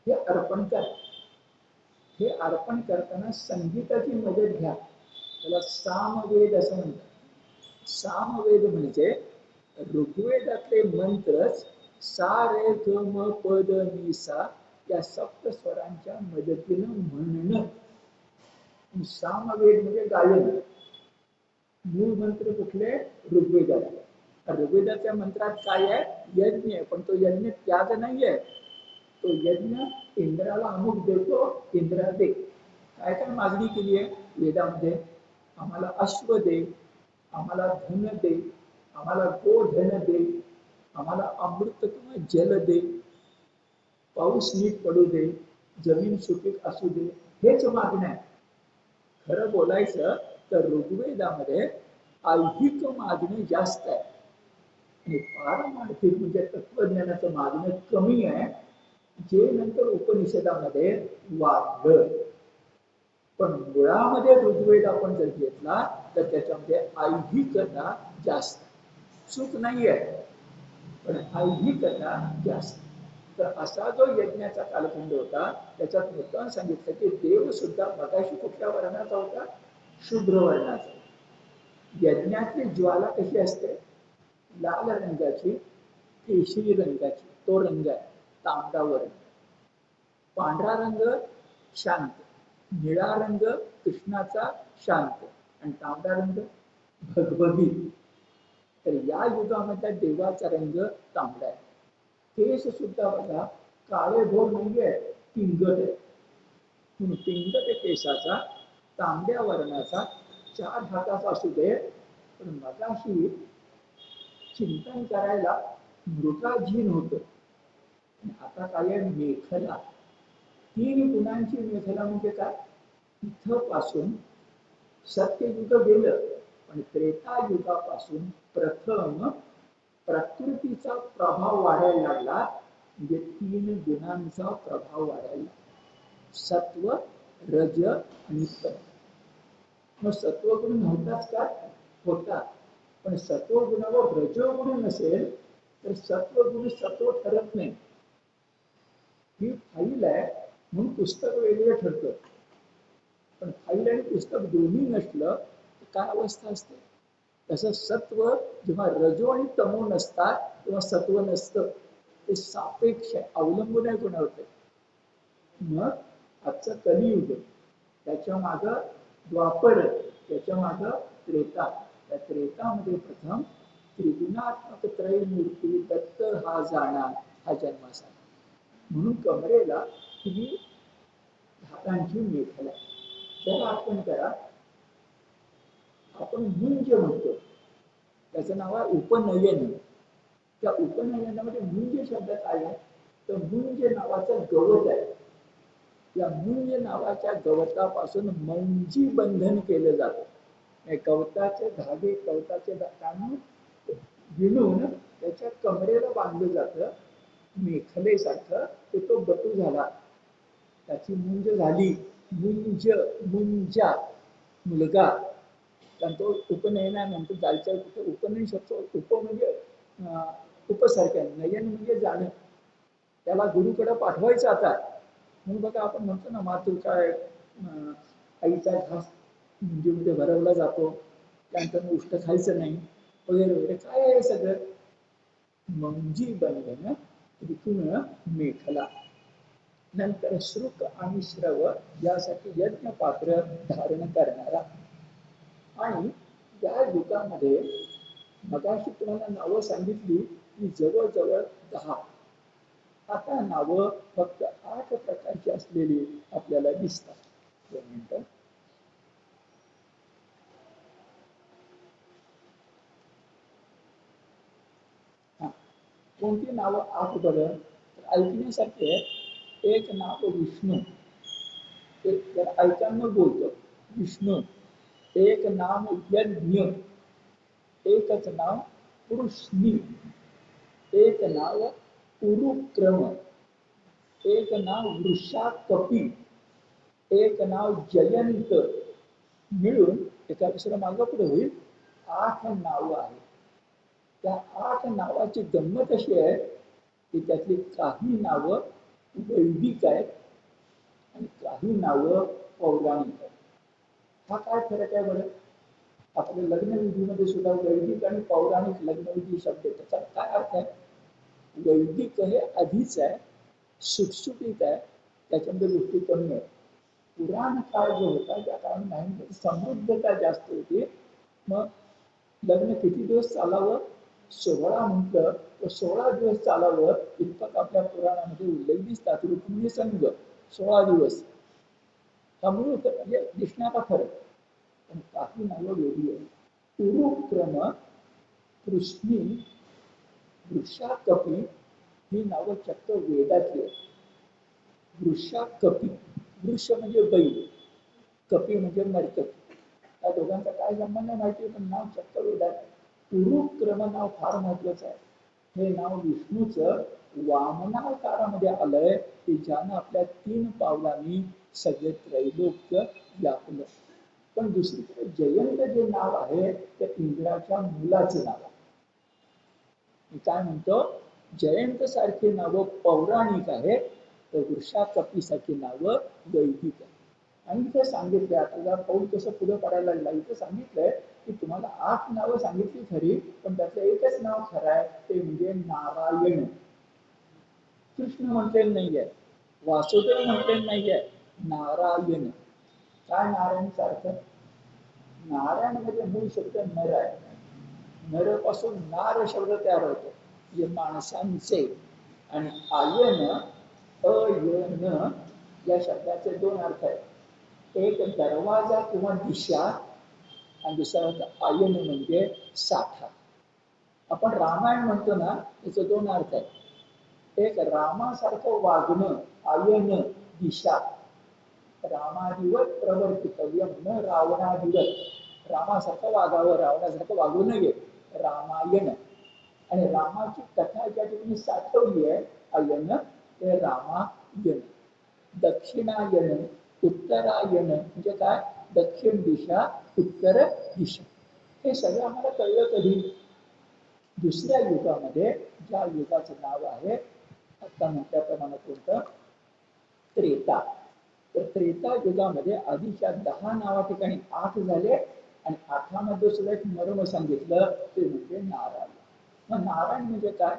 हे अर्पण करा. हे अर्पण करताना संगीताची मदत घ्या. त्याला सामवेद असं म्हणतात. सामवेद म्हणजे ऋग्वेदातले मंत्रच सा रे ग म प द नि सा या सप्त स्वरांच्या मदतीनं म्हणणं. सामवेद म्हणजे गायन. मूळ मंत्र कुठले? ऋग्वेदातले. ऋग्वेदाच्या मंत्रात काय आहे? यज्ञ आहे, पण तो यज्ञ त्याग नाहीये. तो यज्ञ इंद्राला अमुक देतो, इंद्रा दे. काय काय मागणी केली आहे वेदामध्ये? आम्हाला अश्व दे, आम्हाला धन दे, आम्हाला गोधन दे, आम्हाला अमृत किंवा जल दे, पाऊस नीट पडू दे, जमीन सुपीक असू दे. हेच मागणं आहे. खरं बोलायचं तर ऋग्वेदामध्ये ऐहिक मागणी जास्त आहे आणि पारमार्थिक म्हणजे तत्वज्ञानाचं मागणं कमी आहे, जे नंतर उपनिषदामध्ये वाढलं. पण मुळामध्ये ऋग्वेद आपण जर घेतला तर त्याच्यामध्ये ऐहिकता जास्त. चूक नाही आहे, पण ऐहिकता जास्त. तर असा जो यज्ञाचा कालखंड होता, त्याच्यात मुद्दाम सांगितलं की देव सुद्धा मगाशी कुठल्या वर्णाचा होता? शुभ्र वर्णाचा. यज्ञातली ज्वाला कशी असते? लाल रंगाची, केशरी रंगाची, तो रंग आहे तांबडा वर्ण. पांढरा रंग शांत, निळा रंग कृष्णाचा शांत, आणि तांबडा रंग भगभगीत. तर या युगामध्ये देवाचा रंग तांबडा आहे. केस सुद्धा बघा काळे भोर नाहीये, पिंगट आहे. म्हणून पिंगट केसाचा, तांबड्या वर्णाचा, 4 हाताचा असू दे. पण मगाशी चिंतन करायला मृगाजीन होतं, आता काय आहे? मेखला. 3 गुणांची मेखला म्हणजे काय? इथं पासून सत्ययुग गेलं, पण त्रेतायुगापासून प्रथम प्रकृतीचा प्रभाव वाढायला लागला, म्हणजे 3 गुणांचा प्रभाव वाढायला लागला. सत्व, रज आणि तम. मग सत्वगुण नव्हताच का? होता. पण सत्वगुणावर रजोगुण नसेल तर सत्वगुण सत्व ठरत नाही. ही फाईल आहे म्हणून पुस्तक वेगळं ठरतं. पण फाईल आणि पुस्तक दोन्ही नसलं तर काय अवस्था असते? तसं सत्व जेव्हा रजो आणि तमो नसतात तेव्हा सत्व नसतं. ते सापेक्ष आहे, अवलंबून आहे कोणावर. मग आजचं कलियुग, त्याच्या मागं द्वापर, त्याच्या मागं त्रेता. त्या त्रेतामध्ये प्रथम त्रिगुणात्मक त्रयमूर्ती दत्त हा जाणा, हा जन्माचा. म्हणून कमरेला ही हातांची मेखला. जरा आठवण करा, आपण मुंज म्हणतो, त्याचं नाव आहे उपनयन. त्या उपनयनामध्ये मुंज शब्द काय आहे? तर मुंज नावाचं गवत आहे. या मुंज नावाच्या गवतापासून मंजी बंधन केलं जातं. गवताचे धागे, गवताचे काढून विणून त्याच्या कमरेला बांधलं जातं मेखलेसारखं. तो बटू झाला, त्याची मुंज झाली. मुंज, मुंजा, मुलगा. कारण तो उपनयनानंतर जायचं कुठं? उपनयन शब्द उप म्हणजे उपसारखं, नयन म्हणजे जाणं. त्याला गुरुकडे पाठवायचं आता. म्हणून बघा आपण म्हणतो ना, मातृ काय आईचा घास मुंजीमध्ये भरवला जातो, त्यानंतर उष्ट खायचं नाही वगैरे वगैरे. काय आहे सगळं? मंजी बनवणं ऋतून मेखला. नंतर श्रुक आणि श्रव यासाठी यज्ञ पात्र धारण करणारा. आणि या युगामध्ये मगाशी तुम्हाला नावं सांगितली की जवळजवळ 10. आता नावं फक्त 8 प्रकारची असलेली आपल्याला दिसतात. 2 मिनिटं. कोणती नावं 8 बरं? ऐकण्यासारखे. एक नाव विष्णू, एक ऐकांना बोलतो विष्णू. एक नाव यज्ञ, एकच नाव पुरुषनी, एक नाव उरुक्रम, एक नाव वृषा कपी, एक नाव जयंत. मिळून एका दुसऱ्या मागं पुढे होईल 8 नावं आहेत. त्या 8 नावाची गंमत अशी आहे की त्यातली काही नावं वैदिक आहेत आणि काही नावं पौराणिक आहेत. हा काय फरक आहे बरं? आपल्या लग्नविधीमध्ये सुद्धा वैदिक आणि पौराणिक लग्नविधी शब्द, त्याचा काय अर्थ आहे? वैदिक हे आधीच आहे, सुटसुटीत आहे, त्याच्यामध्ये गोष्टी कमी आहे. पुराण काळ जो होता त्या काळामध्ये समृद्धता जास्त होती. मग लग्न किती दिवस चालावं? 16 म्हटलं तर 16 दिवस चालावं इतपत आपल्या पुराणामध्ये उल्लेख दिसतात. रुक्मिणी संघ 16 दिवस. हा मूळ म्हणजे दिसणारा फरक. पण काही नावं वेगळी आहे. उरुक्रम, कृष्णी, वृषाकपी ही नावं चक्क वेदातली आहेत. वृषाकपी, वृष म्हणजे बैल, कपी म्हणजे मरकट. या दोघांचा काय संबंध माहिती, पण नाव चक्क वेदात. उरुक्रम नाव फार महत्वाचं आहे. हे नाव विष्णूचं वामनावतारामध्ये आलंय की ज्यानं आपल्या 3 पावलांनी सगळे त्रैलोक्य व्यापलं. पण दुसरीकडे जयंत जे नाव आहे ते इंद्राच्या मुलाचं नाव आहे. मी काय म्हणतो, जयंत सारखी नावं पौराणिक आहे, तर वृषाकपीसारखी नावं वैदिक आहे. आणि इथे सांगितलंय, आता पाऊल कसं पुढे पडायला लागला, इथे सांगितलंय की तुम्हाला 8 नावं सांगितली खरी, पण त्यातलं एकच नाव खरं आहे, ते म्हणजे नारायण. कृष्ण म्हटलेलं नाहीये, वासुदेव म्हटलेलं नाहीये, नारायण. काय नारायणचा अर्थ? नारायण म्हणजे मूळ शब्द नर आहे. नरपासून नार शब्द तयार होतो, म्हणजे माणसांचे. आणि आयन, अयन या शब्दाचे 2 अर्थ आहेत. एक दरवाजा किंवा दिशा, आणि दुसरा अर्थ आयन म्हणजे साठा. आपण रामायण म्हणतो ना, त्याचे 2 अर्थ आहेत. एक रामासारखं वागणं, आयन दिशा. रामादिवत प्रवर्तितव्यम न रावणादिवत. रामासारखं वागावं, रावणासारखं वागू नये, रामायण. आणि रामाची कथा ज्या ठिकाणी साठवली आहे आयन, ते रामायण. दक्षिणायन, उत्तरायण म्हणजे काय? दक्षिण दिशा, उत्तर दिशा. हे सगळं आम्हाला कळलं कधी? दुसऱ्या युगामध्ये, ज्या युगाचं नाव आहे आता म्हटल्याप्रमाणे कोणतं? त्रेता. तर त्रेता युगामध्ये आधीच्या 10 नावा ठिकाणी 8 झाले, आणि 8मध्ये सुद्धा एक मर्म सांगितलं, ते म्हणजे नारायण. मग नारायण म्हणजे काय?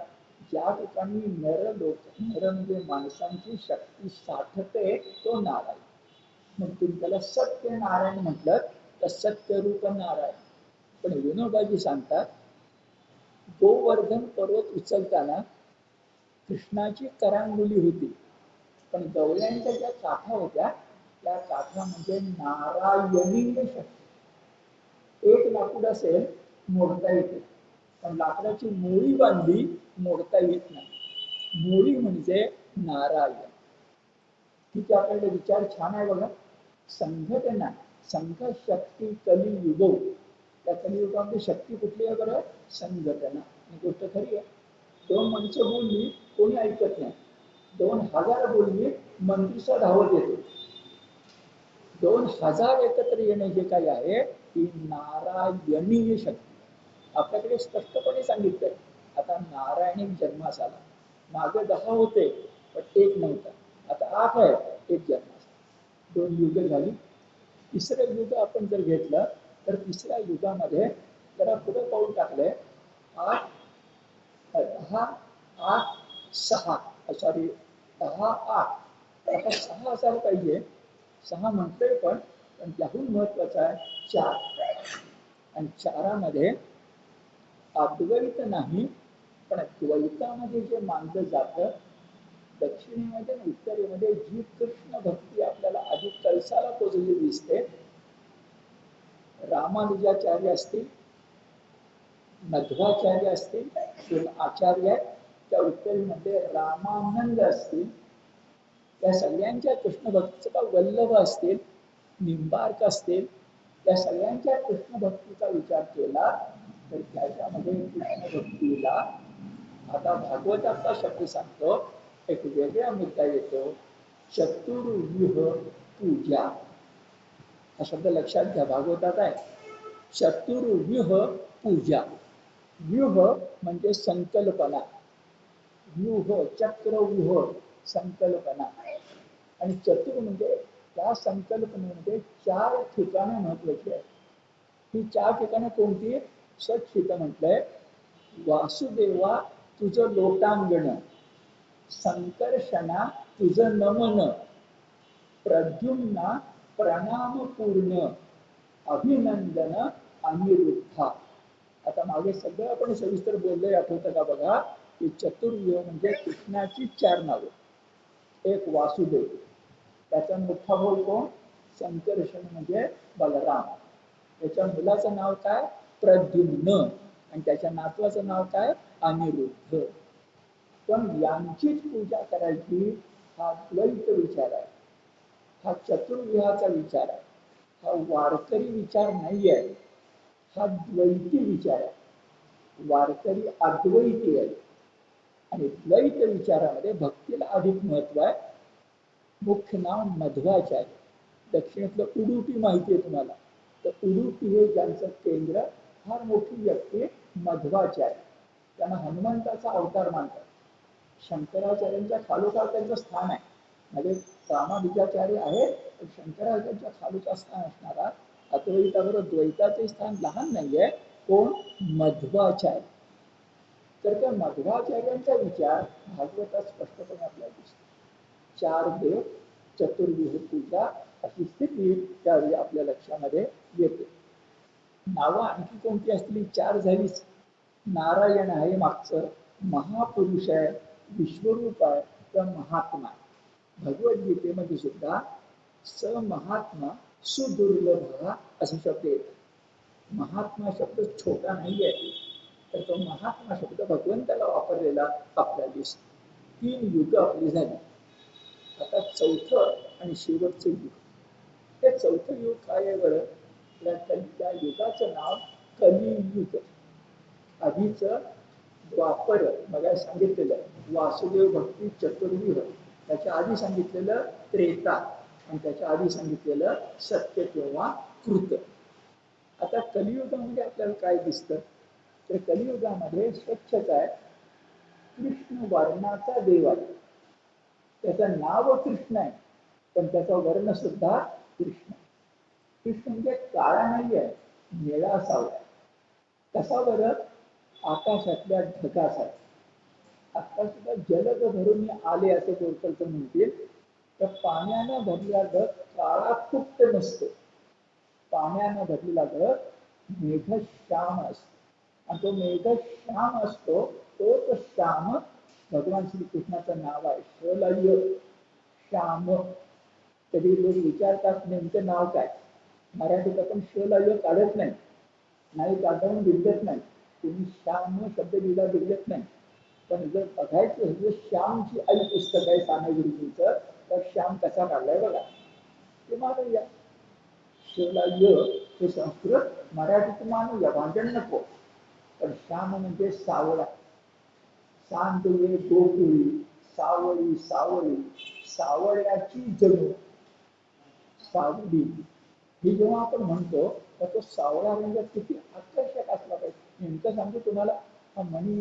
ज्या ठिकाणी नर म्हणजे माणसांची शक्ती साठते, तो नारायण. मग तुम्ही त्याला सत्य नारायण म्हटलं तर सत्यरूप नारायण. पण विनोबाजी सांगतात, गोवर्धन पर्वत उचलताना कृष्णाची करांगुली होती, पण गवळ्यांच्या ज्या काठा होत्या त्या काठा म्हणजे नारायणीय शक्ती. एक लाकूड असेल मोडता येते, पण लाकडाची मोळी बांधली मोडता येत नाही. मोळी म्हणजे नारायण. तिथे आपल्याकडे विचार छान आहे बघा. संघटना, संघ शक्ती कलियुगो. त्या कलियुगामध्ये शक्ती कुठली आहे बरं? संघटना. ही गोष्ट खरी आहे. 2 माणसं बोलली, कोणी ऐकत नाही. 2000 बोलली, मंत्रीचा धावत येतो. 2000 एकत्र येणे जे काही आहे ती नारायणीय शक्ती. आपल्याकडे स्पष्टपणे सांगितलंय. आता नारायणी जन्मास आला, मागे 10 होते, पण एक नव्हता. आता 8 आहे, एक जन्माचा. 2 युग झाली. तिसरं युग आपण जर घेतलं तर तिसऱ्या युगामध्ये जरा पुढे पाऊल टाकलंय. 8 10 8 6 सॉरी 10 8 आता 6 असायला पाहिजे. 6 म्हणतोय पण त्याहून महत्वाचं आहे 4. आणि 4मध्ये अद्वैत नाही, पण द्वैतामध्ये जे मानलं जातं, दक्षिणेमध्ये आणि उत्तरेमध्ये जी कृष्ण भक्ती आपल्याला आधी कळसाला पोचलेली दिसते. रामानुजाचार्य असतील, मध्वाचार्य असतील, दोन आचार्य आहेत. त्या उत्तरेमध्ये रामानंद असतील, त्या सगळ्यांच्या कृष्ण भक्तीचा का वल्लभ असतील, निंबार्क असतील, त्या सगळ्यांच्या कृष्ण भक्तीचा विचार केला तर त्याच्यामध्ये कृष्ण भक्तीला आता भागवताचा शब्द सांगतो, एक वेगळा मुद्दा येतो. चतुर्व्यूह पूजा हा शब्द लक्षात घ्या. भागवतात आहे चतुर्व्यूह पूजा. व्यूह म्हणजे संकल्पना, व्यूह चक्रव्यूह संकल्पना. आणि चतुर म्हणजे त्या संकल्पनेमध्ये 4 ठिकाणे महत्वाची आहेत. ही 4 ठिकाणे कोणती? स्वच्छित म्हटलंय. वासुदेवा तुझं लोटांगण, संकर्षणा तुझं नमन, प्रद्युम्ना प्रणाम पूर्ण, अभिनंदन अनिरुद्धा. आता मागे सगळं आपण सविस्तर बोललोय, आठवतं का बघा की चतुर्व्यूह म्हणजे कृष्णाची 4 नावं. एक वासुदेव, त्याचा मोठा भाऊ कोण? संकर्षण म्हणजे बलराम. त्याच्या मुलाचं नाव काय? प्रद्युम्न. आणि त्याच्या नातवाचं नाव काय? अनिरुद्ध. पण यांचीच पूजा करायची हा द्वैत विचार आहे, हा चतुर्व्यूहाचा विचार आहे, हा वारकरी विचार नाही आहे, हा द्वैती विचार आहे. वारकरी अद्वैती आहे आणि द्वैत विचारामध्ये भक्तीला अधिक महत्व आहे. मुख्य नाव मध्वाचार्य. दक्षिणेतलं उडुपी माहिती आहे तुम्हाला, तर उडुपी हे ज्यांचं केंद्र, फार मोठी व्यक्ती मध्वाचार्य. त्यांना हनुमंताचा अवतार मानतात. शंकराचार्यांच्या खालोखाल त्यांचं स्थान आहे. म्हणजे रामानुजाचार्य आहे, पण शंकराचार्यांच्या खालोखाल स्थान असणारा अद्वैताबरोबर द्वैताचे स्थान लहान नाहीये. कोण? मध्वाचार्य. तर त्या मध्वाचार्यांचा विचार भागवतात स्पष्टपणे आपल्याला दिसतो. 4 देव, चतुर्व्यूह पूजा, अशी स्थिती त्यावेळी आपल्या लक्षामध्ये येते. नावं आणखी कोणती असतील? 4 झालीच. नारायण आहे मागचं, महापुरुष आहे, विश्वरूप आहे, तर महात्मा. भगवद्गीतेमध्ये सुद्धा स महात्मा सुदुर्लभ असे शब्द येतात. महात्मा शब्द छोटा नाही आहे, तर तो महात्मा शब्द भगवंताला वापरलेला आपल्याला दिसतो. 3 युग आपली झाली. आता 4थं आणि शेवटचं युग. हे 4थं युग काय आहे बरं? त्या युगाचं नाव कलियुग. आधीच द्वापर बघा सांगितलेलं वासुदेव भक्ती चतुर्व्यूह, त्याच्या आधी सांगितलेलं त्रेता, आणि त्याच्या आधी सांगितलेलं सत्य किंवा कृत. आता कलियुगामध्ये आपल्याला काय दिसतं? तर कलियुगामध्ये स्वच्छता आहे. कृष्ण वर्णाचा देव आहे. त्याचं नाव कृष्ण आहे, पण त्याचा वर्ण सुद्धा कृष्ण. कृष्ण म्हणजे काळा नाही आहे, निळा सावळा. कसा बरं? आकाशातल्या ढगासाठी. आता सुद्धा जलद भरून आले असे गोरकलचं म्हणतील, तर पाण्यानं भरलेला ढग काळा कुट्ट नसतो. पाण्यानं भरलेला ढग मेघश्याम असतो. आणि तो मेघश्याम असतो, तोच श्याम भगवान श्रीकृष्णाचं नाव आहे. शलय श्याम. कधी लोक विचारतात नेमकं नाव काय? मराठीत आपण शलय काढत नाही, नाही काढून बिघडत नाही, तुम्ही श्याम शब्द लिहिला बिघडत नाही. पण जर बघायचं म्हणजे श्यामची आई पुस्तक आहे साने गुरुजींचं, तर श्याम कसा काढलाय बघा, ते मानूया. शलय हे संस्कृत, मराठीत मानूया, भांडण नको. पण श्याम म्हणजे सावळा. सांडवे गोकुळी, सावळी सावळी, सावळ्याची जणू सावली. ही जेव्हा आपण म्हणतो तर तो सावळा म्हणजे किती आकर्षक असला पाहिजे. नेमकं सांगतो तुम्हाला, हा मणी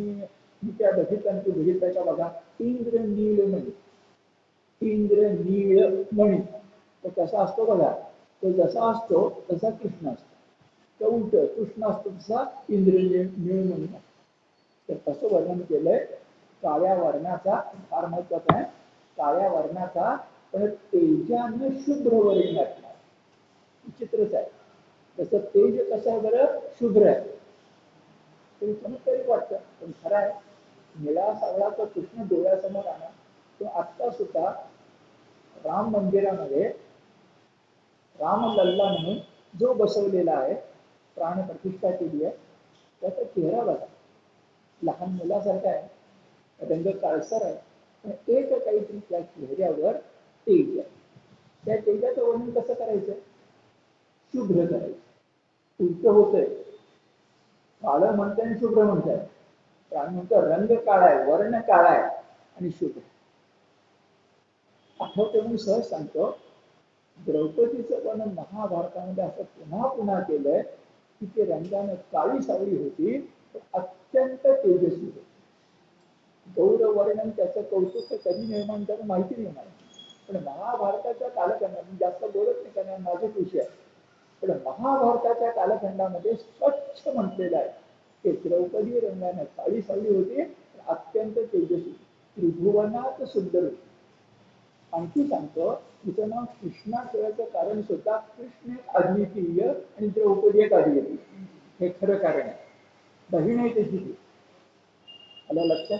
मी त्या बघितल्या, तू बघितल्याच्या बघा, इंद्र नीलमणी. इंद्र नीळ मणी. तो कसा असतो बघा, तो जसा असतो तसा कृष्ण असतो. तर उलट कृष्ण असतो तसा इंद्र नीळ मणी असतो. तर तसं वर्णन केलंय काळ्या वर्णाचा. फार महत्वाचा आहे. काळ्या वर्णाचा पण तेजानं शुभ्र वर्ण असणार. विचित्रच आहे. तसं तेज कसं आहे बरं, शुभ्र आहे. तरी चमत्कारिक वाटतं, पण खरं आहे. निळा सावळा तो कृष्ण डोळ्यासमोर आला. तो आत्ता सुद्धा राम मंदिरामध्ये रामलल्ला म्हणून जो बसवलेला आहे, प्राण प्रतिष्ठा केली आहे, त्याचा चेहरा बघा. लहान मुलासारखा आहे, रंग काळसर आहे, पण एक काहीतरी त्या चेहऱ्यावर तेज आहे. त्या तेजाचं वर्णन कसं करायचं, शुभ्र करायचं. उलट होतंय, काळं म्हणताय आणि शुभ्र म्हणताय. प्राण म्हणतो रंग काळा आहे, वर्ण काळा आहे आणि शुभ्र. आठवते म्हणून सहज सांगतो, द्रौपदीचं वर्णन महाभारतामध्ये असं पुन्हा पुन्हा केलंय की ते रंगाने काळी सावळी होती, अत्यंत तेजस्वी होती. गौरवर्णन त्याचं कौतुक कधी निर्माण करून माहिती नाही मला, पण महाभारताच्या कालखंडात जास्त बोलत नाही कारण माझेच विषय आहे. पण महाभारताच्या कालखंडामध्ये स्वच्छ म्हटलेलं आहे की द्रौपदी रंगाने काळी सावळी होती, अत्यंत तेजस्वी, त्रिभुवनात सुंदर होती. आणखी सांगतो, तिचं नाव कृष्णा ठेवायचं कारण सुद्धा कृष्ण एक अद्वितीय आणि द्रौपदी एक अद्वितीय, हे खरं कारण आहे. बहीण आहे त्याची ती. आलं लक्षात.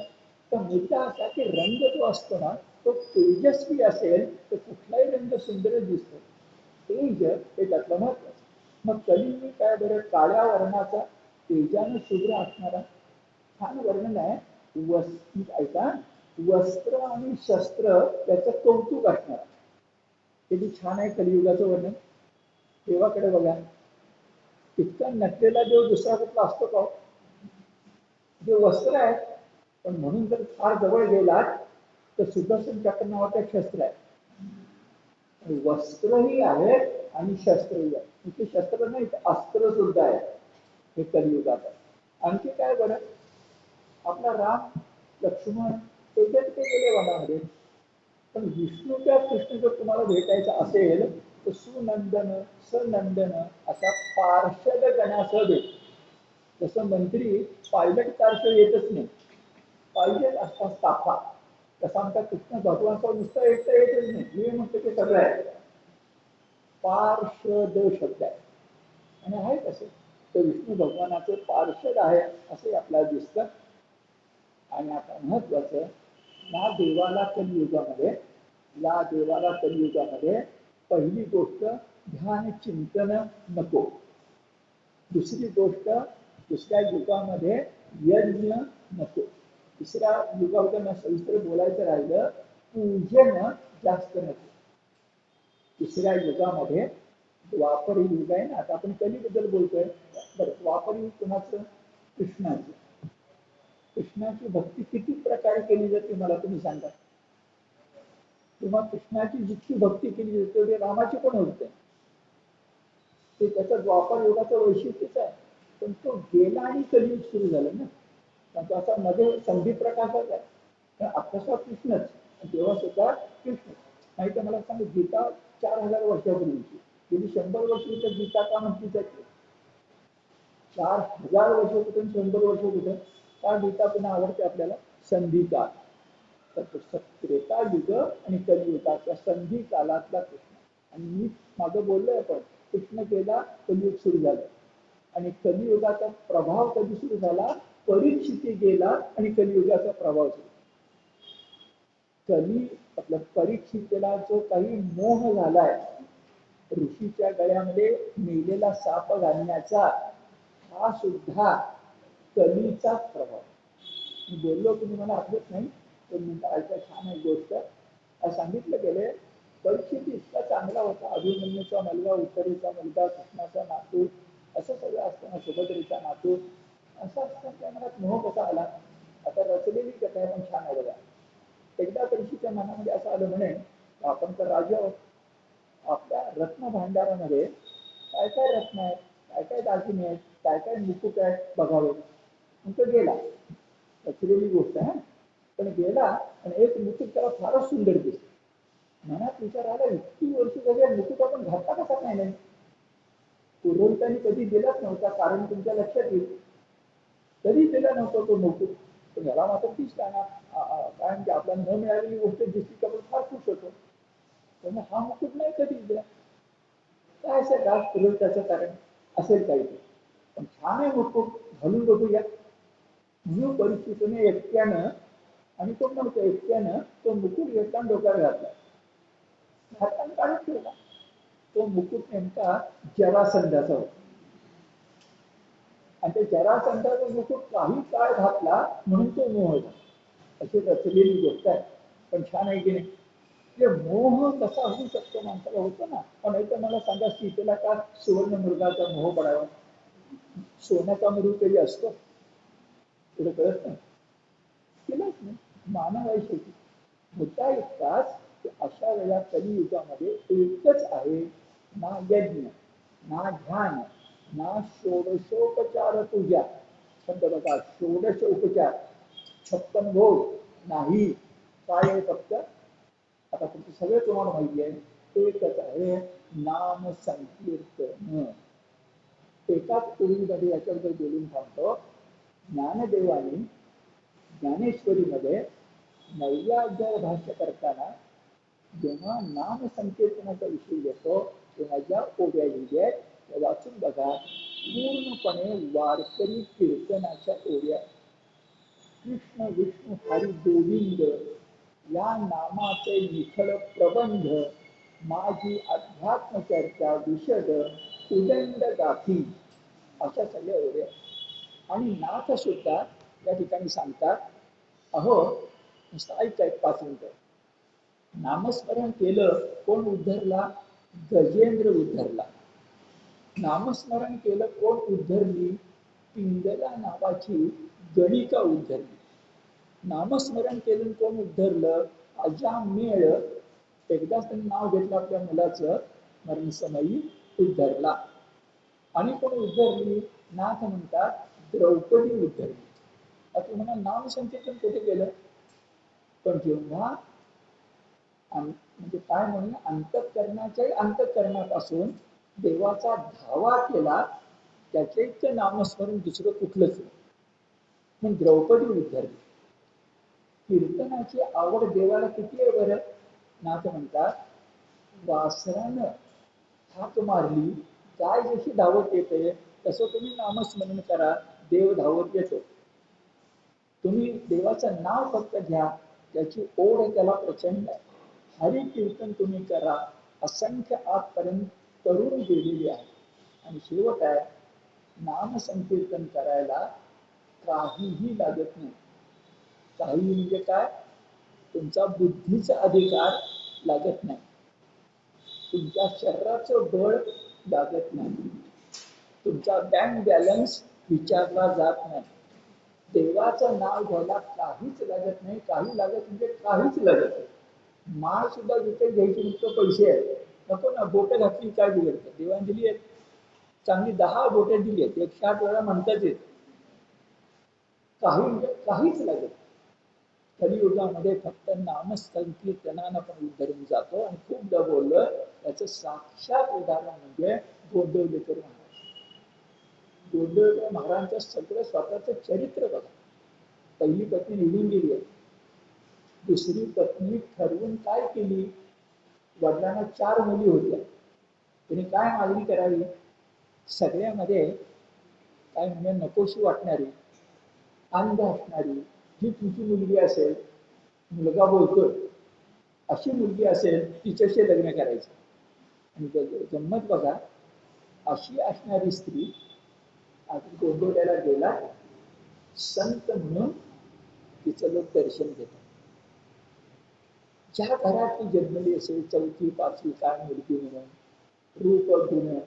तर मुद्दा असा की रंग जो असतो ना, तो तेजस्वी असेल तर कुठलाही रंग सुंदर दिसतो. तेज हे त्यातलं महत्वाचं. मग कलिंगी काय बरं, काळ्या वर्णाचा तेजानं शुभ्र असणारा. छान वर्णन आहे. ऐका, वस्त्र आणि शस्त्र त्याचं कौतुक असणार. किती छान आहे कलियुगाचं वर्णन. देवाकडे बघा, इतका नटलेला देव दुसरा कुठला असतो का? जे वस्त्र आहे, पण म्हणून जर फार जवळ गेलात तर सुदर्शन चक्र नावाचं एक शस्त्र आहे. वस्त्रही आहे आणि शस्त्रही आहे. इथे शस्त्र नाही, अस्त्र सुद्धा आहे. हे कलियुगात आहे. आणखी काय बरं, आपला राम लक्ष्मण त्याच्यात ते गेले वनामध्ये, पण विष्णूच्या कृष्ण जर तुम्हाला भेटायचा असेल तर सुनंदन सनंदन असा पार्षद गणासह भेट. जसं मंत्री पायलट कारशो येतच नाही, पाहिजे असता ताफा, तसा आमचा कृष्ण भगवानचा नुसतं एकटं येतच नाही. मी म्हणतो ते सगळं आहे. पार्षद शब्द आहे आणि आहे कसं, तर विष्णू भगवानाचं पार्षद आहे असंही आपल्याला दिसतं. आणि आता महत्वाचं, या देवाला कलियुगामध्ये, या देवाला कलियुगामध्ये पहिली गोष्ट ध्यान चिंतन नको. दुसरी गोष्ट, दुसऱ्या युगामध्ये यज्ञ नको. तिसऱ्या युगाबद्दल सविस्तर बोलायचं राहिलं, पूजन जास्त नको. तिसऱ्या युगामध्ये द्वापर युग आहे ना, आता आपण कलीबद्दल बोलतोय. बरं, द्वापर युग कुणाचं, कृष्णाचं. कृष्णाची भक्ती किती प्रकारे केली जाते मला तुम्ही सांगा. किंवा कृष्णाची जितकी भक्ती केली जाते तेवढी रामाची पण होते. ते त्याचं द्वापर युगाचं वैशिष्ट्यच आहे. पण तो गेला आणि कलियुग सुरू झालं ना, त्याचा मध्ये संधी प्रकाशाच आहे. तर आत्ताचा कृष्णच, तेव्हा सुद्धा कृष्ण. नाही तर मला सांग, गीता 4000 वर्षापूर्वीची, गेली 100 वर्ष तर गीता का म्हटली जाते. 4000 वर्ष कुठून 100 वर्ष कुठं, का गीता पुन्हा आवडते आपल्याला, संधिकाल. तर त्रेता युग आणि कलियुगाच्या संधी कालातला कृष्ण. आणि मी मागं बोललोय आपण, कृष्ण गेला कलियुग सुरू झालं. आणि कलियुगाचा प्रभाव कधी सुरू झाला, परीक्षिती गेला आणि कलियुगाचा प्रभाव सुरू. कली आपल्या परीक्षितेला जो काही मोह झालाय, ऋषीच्या गळ्यामध्ये मेलेला साप घालण्याचा, हा सुद्धा कलीचा प्रभाव. मी बोललो तुम्ही मला आठवत नाही, पण म्हणता ऐका, छान आहे गोष्ट. सांगितलं गेले, परीक्षित इतका चांगला होता, अभिमन्यूचा मुलगा, उत्तरेचा मुलगा, कृष्णाचा नातू, असं सगळं असताना सुभद्रेचा नातू, असं असताना त्या मनात मोह कसा आला. आता रचलेली कथा आहे पण छान आहे बघा. एकदा परीक्षेच्या मनामध्ये असं आलं म्हणे, आपण तर राजा आहोत, आपल्या रत्न भांडारामध्ये काय काय रत्न आहेत, काय काय दागिने आहेत, काय काय मुकुट आहेत बघावे. मग तो गेला, रचलेली गोष्ट आहे, पण गेला आणि एक मुकुट त्याला फारच सुंदर दिसतो. मनात विचार आला, इतकी वर्ष झाली मुकुट आपण घातला कसा काय नाही? पुरोहितांनी कधी दिलाच नव्हता, कारण तुमच्या लक्षात येईल कधी दिला नव्हता तो मुकुट. पण याला मात्र तीच काय कारण की आपल्याला न मिळालेली गोष्ट दिसली की आपण फार खुश होतो. पण हा मुकुट नाही कधी दिला. काय असेल का पुरोहिताचं कारण असेल काहीतरी. पण छान आहे मुकुट, घालून बघूया. म्हणून परिस्थितीने एकट्यानं, आणि कोण नव्हतं, एकट्यानं तो मुकुट घेतला डोक्यावर घातला, हाताने काढून ठेवला. तो मुकुट नेमका जरासंधाचा होता. आणि त्या जरासंधाचा मुकुट काही काळ घातला म्हणून तो मोहला. अशी रचलेली गोष्ट आहे. पण छान आहे की नाही? म्हणजे मोह कसा होऊ शकतो माणसाला, होतो ना. पण तर मला सांगा, सीतेला का सुवर्ण मृगाचा मोह पडावा? सोन्याचा मृग तरी असतो, तुला कळत नाही. केलंच नाही. मानव आहे शेवटी. मुद्दा इतकाच की अशा वेळा कलियुगामध्ये एकच आहे, ना यज्ञ, ना ध्यान, ना षोडशोपचार पूजा. शब्द बघा, षोडश उपचार, 56 भोग नाही. काय आहे फक्त? आता तुमचं सगळं तुम्हाला माहिती आहे, एकच आहे, नाम संकीर्तन. एकाच ओळीमध्ये याच्याबद्दल बोलून थांबतो. ज्ञानदेवानी ज्ञानेश्वरीमध्ये 9व्या अध्याय भाष्य करताना जेव्हा नाम संकीर्तनाचा विषय येतो तेव्हा ज्या ओव्या लिहिल्या त्या वाचून बघा. पूर्णपणे वारकरी कीर्तनाच्या ओव्या. कृष्ण विष्णू हरी गोविंद या नामाचे निखळ प्रबंध, माझी अध्यात्म चर्चा विशद उदंड गाथी, अशा सगळ्या ओव्या. आणि नाथ सुद्धा या ठिकाणी सांगतात, अहो नुसतं ऐकाय 5 मिनिटं. नामस्मरण केलं कोण उद्धरला? गजेंद्र उद्धरला. नामस्मरण केलं कोण उद्धरली? पिंगला नावाची गणिका उद्धरली. नामस्मरण केलं कोण उद्धरलं? अजामेळ, एकदाच त्यांनी नाव घेतलं आपल्या मुलाचं मरणसमयी, उद्धरला. आणि कोण उद्धरली? नाथ म्हणतात द्रौपदी उद्धरली. आता म्हणा नाम संकीर्तन कुठे गेलं? पण जेव्हा म्हणजे काय म्हणून अंतःकरणाच्या अंतःकरणापासून देवाचा धावा केला, त्याचे इतकं नामस्मरण दुसरं कुठलंच नाही. पण द्रौपदी उद्धरली. कीर्तनाची आवड देवाला किती आहे बरं? नाथ म्हणतात, वासरानं हाक मारली, गाय जशी धावत येते तसं तुम्ही नामस्मरण करा, देव धावत येतो. तुम्ही देवाचं नाव फक्त घ्या, त्याची ओढ त्याला प्रचंड आहे. हरी कीर्तन तुम्ही करा, असंख्य आजपर्यंत तरुण गेलेली आहे. आणि शेवट आहे, नाम संकीर्तन करायला काहीही लागत नाही. काही म्हणजे काय? तुमचा बुद्धीचा अधिकार लागत नाही, तुमच्या शरीराचं बळ लागत नाही, तुमचा बँक बॅलन्स विचारला जात नाही. देवाचं नाव घ्यायला काहीच लागत नाही. काही लागत म्हणजे काहीच लागत नाही. माळ सुद्धा विकत घ्यायची नुसतं पैसे आहेत. नको ना, बोटं घातली काय बिघडतं? देवाने दिली आहेत चांगली, 10 बोटं दिली आहेत, 160 वेळा म्हणताच येत. काही म्हणजे काहीच लागत. कलियुगामध्ये फक्त नामसंकीर्तनानं आपण उद्धरून जातो. आणि खूपदा बोललं, त्याचं साक्षात उदाहरण म्हणजे गोंदवलेकर महाराज. गोंदवलेकर महाराजांचं सगळं स्वतःचं चरित्र बघा. पहिली पत्नी निघून गेली आहे. दुसरी पत्नी ठरवून काय केली? वडिलांना 4 मुली होत्या. त्यांनी काय मागणी करावी? सगळ्यामध्ये काय म्हणजे नकोशी वाटणारी, अंध असणारी जी तुमची मुलगी असेल, मुलगा बोलतोय अशी मुलगी असेल, तिच्याशी लग्न करायचं. आणि गंमत बघा, अशी असणारी स्त्री आता गोंदवल्याला गेला, संत म्हणून तिचं लोक दर्शन घेतात. ज्या घरात ती जन्मली असेल, 4थी 5वी काय मुलगी म्हणून, रूप गुण,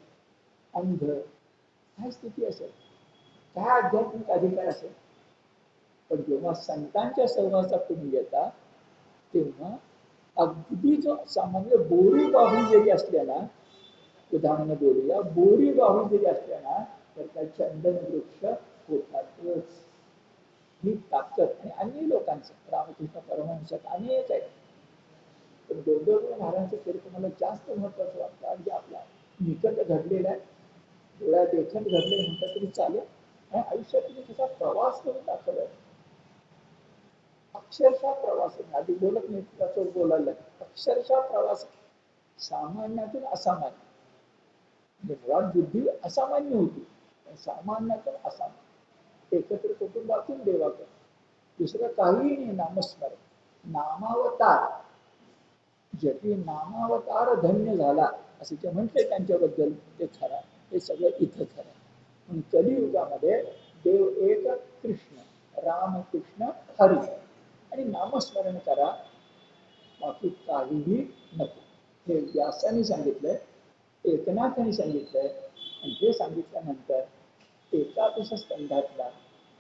अंध, काय स्थिती असेल, काय आध्यात्मिक अधिकार असेल, पण जेव्हा संतांच्या सहवासात तुम्ही येता तेव्हा अगदी जो सामान्य बोरी बाबी जरी असल्या ना, उदाहरण बोलूया, बोरी बाबी जरी असल्या ना, तर त्या चंदन वृक्ष होतातच. ही ताकद. आणि अन्य लोकांचं रामकृष्ण परमहंसात अनेक आहेत. पण गोंधळ महाराजांचं चरित्र मला जास्त महत्वाचं वाटतं. अगदी आपल्या निकट घडलेलं आहे, डोळ्यात देखत घडले म्हणतात तरी चालेल. आणि आयुष्यात तुम्ही कसा प्रवास करून दाखवलाय, अक्षरशः प्रवास आहे. आधी बोलत नाही त्याच्यावर बोलायला, अक्षरशः प्रवास, सामान्यातून असामान्य. म्हणजे मुळात बुद्धी असामान्य होती, पण सामान्यातून असामान्य, एकत्र कुटुंबातून देवाकडे, दुसरं काहीही नाही. नामस्मरण, नामावतार, ज्याची नामावतार धन्य झाला असे जे म्हटले त्यांच्याबद्दल ते खरं, हे सगळं इथं खरं. म्हणून कलियुगामध्ये देव एक कृष्ण, राम कृष्ण हरी, आणि नामस्मरण करा, बाकी काहीही नको. हे व्यासाने सांगितलंय, एकनाथाने सांगितलंय. आणि हे सांगितल्यानंतर एकादश स्कंधातला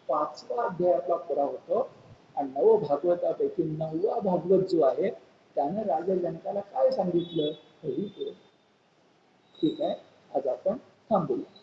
5वा अध्याय आपला पुरा होतो. आणि नवभागवतापैकी 9वा भागवत जो आहे त्यानं राजा जनकाला काय सांगितलं हेही पुढे. ठीक आहे, आज आपण थांबूया.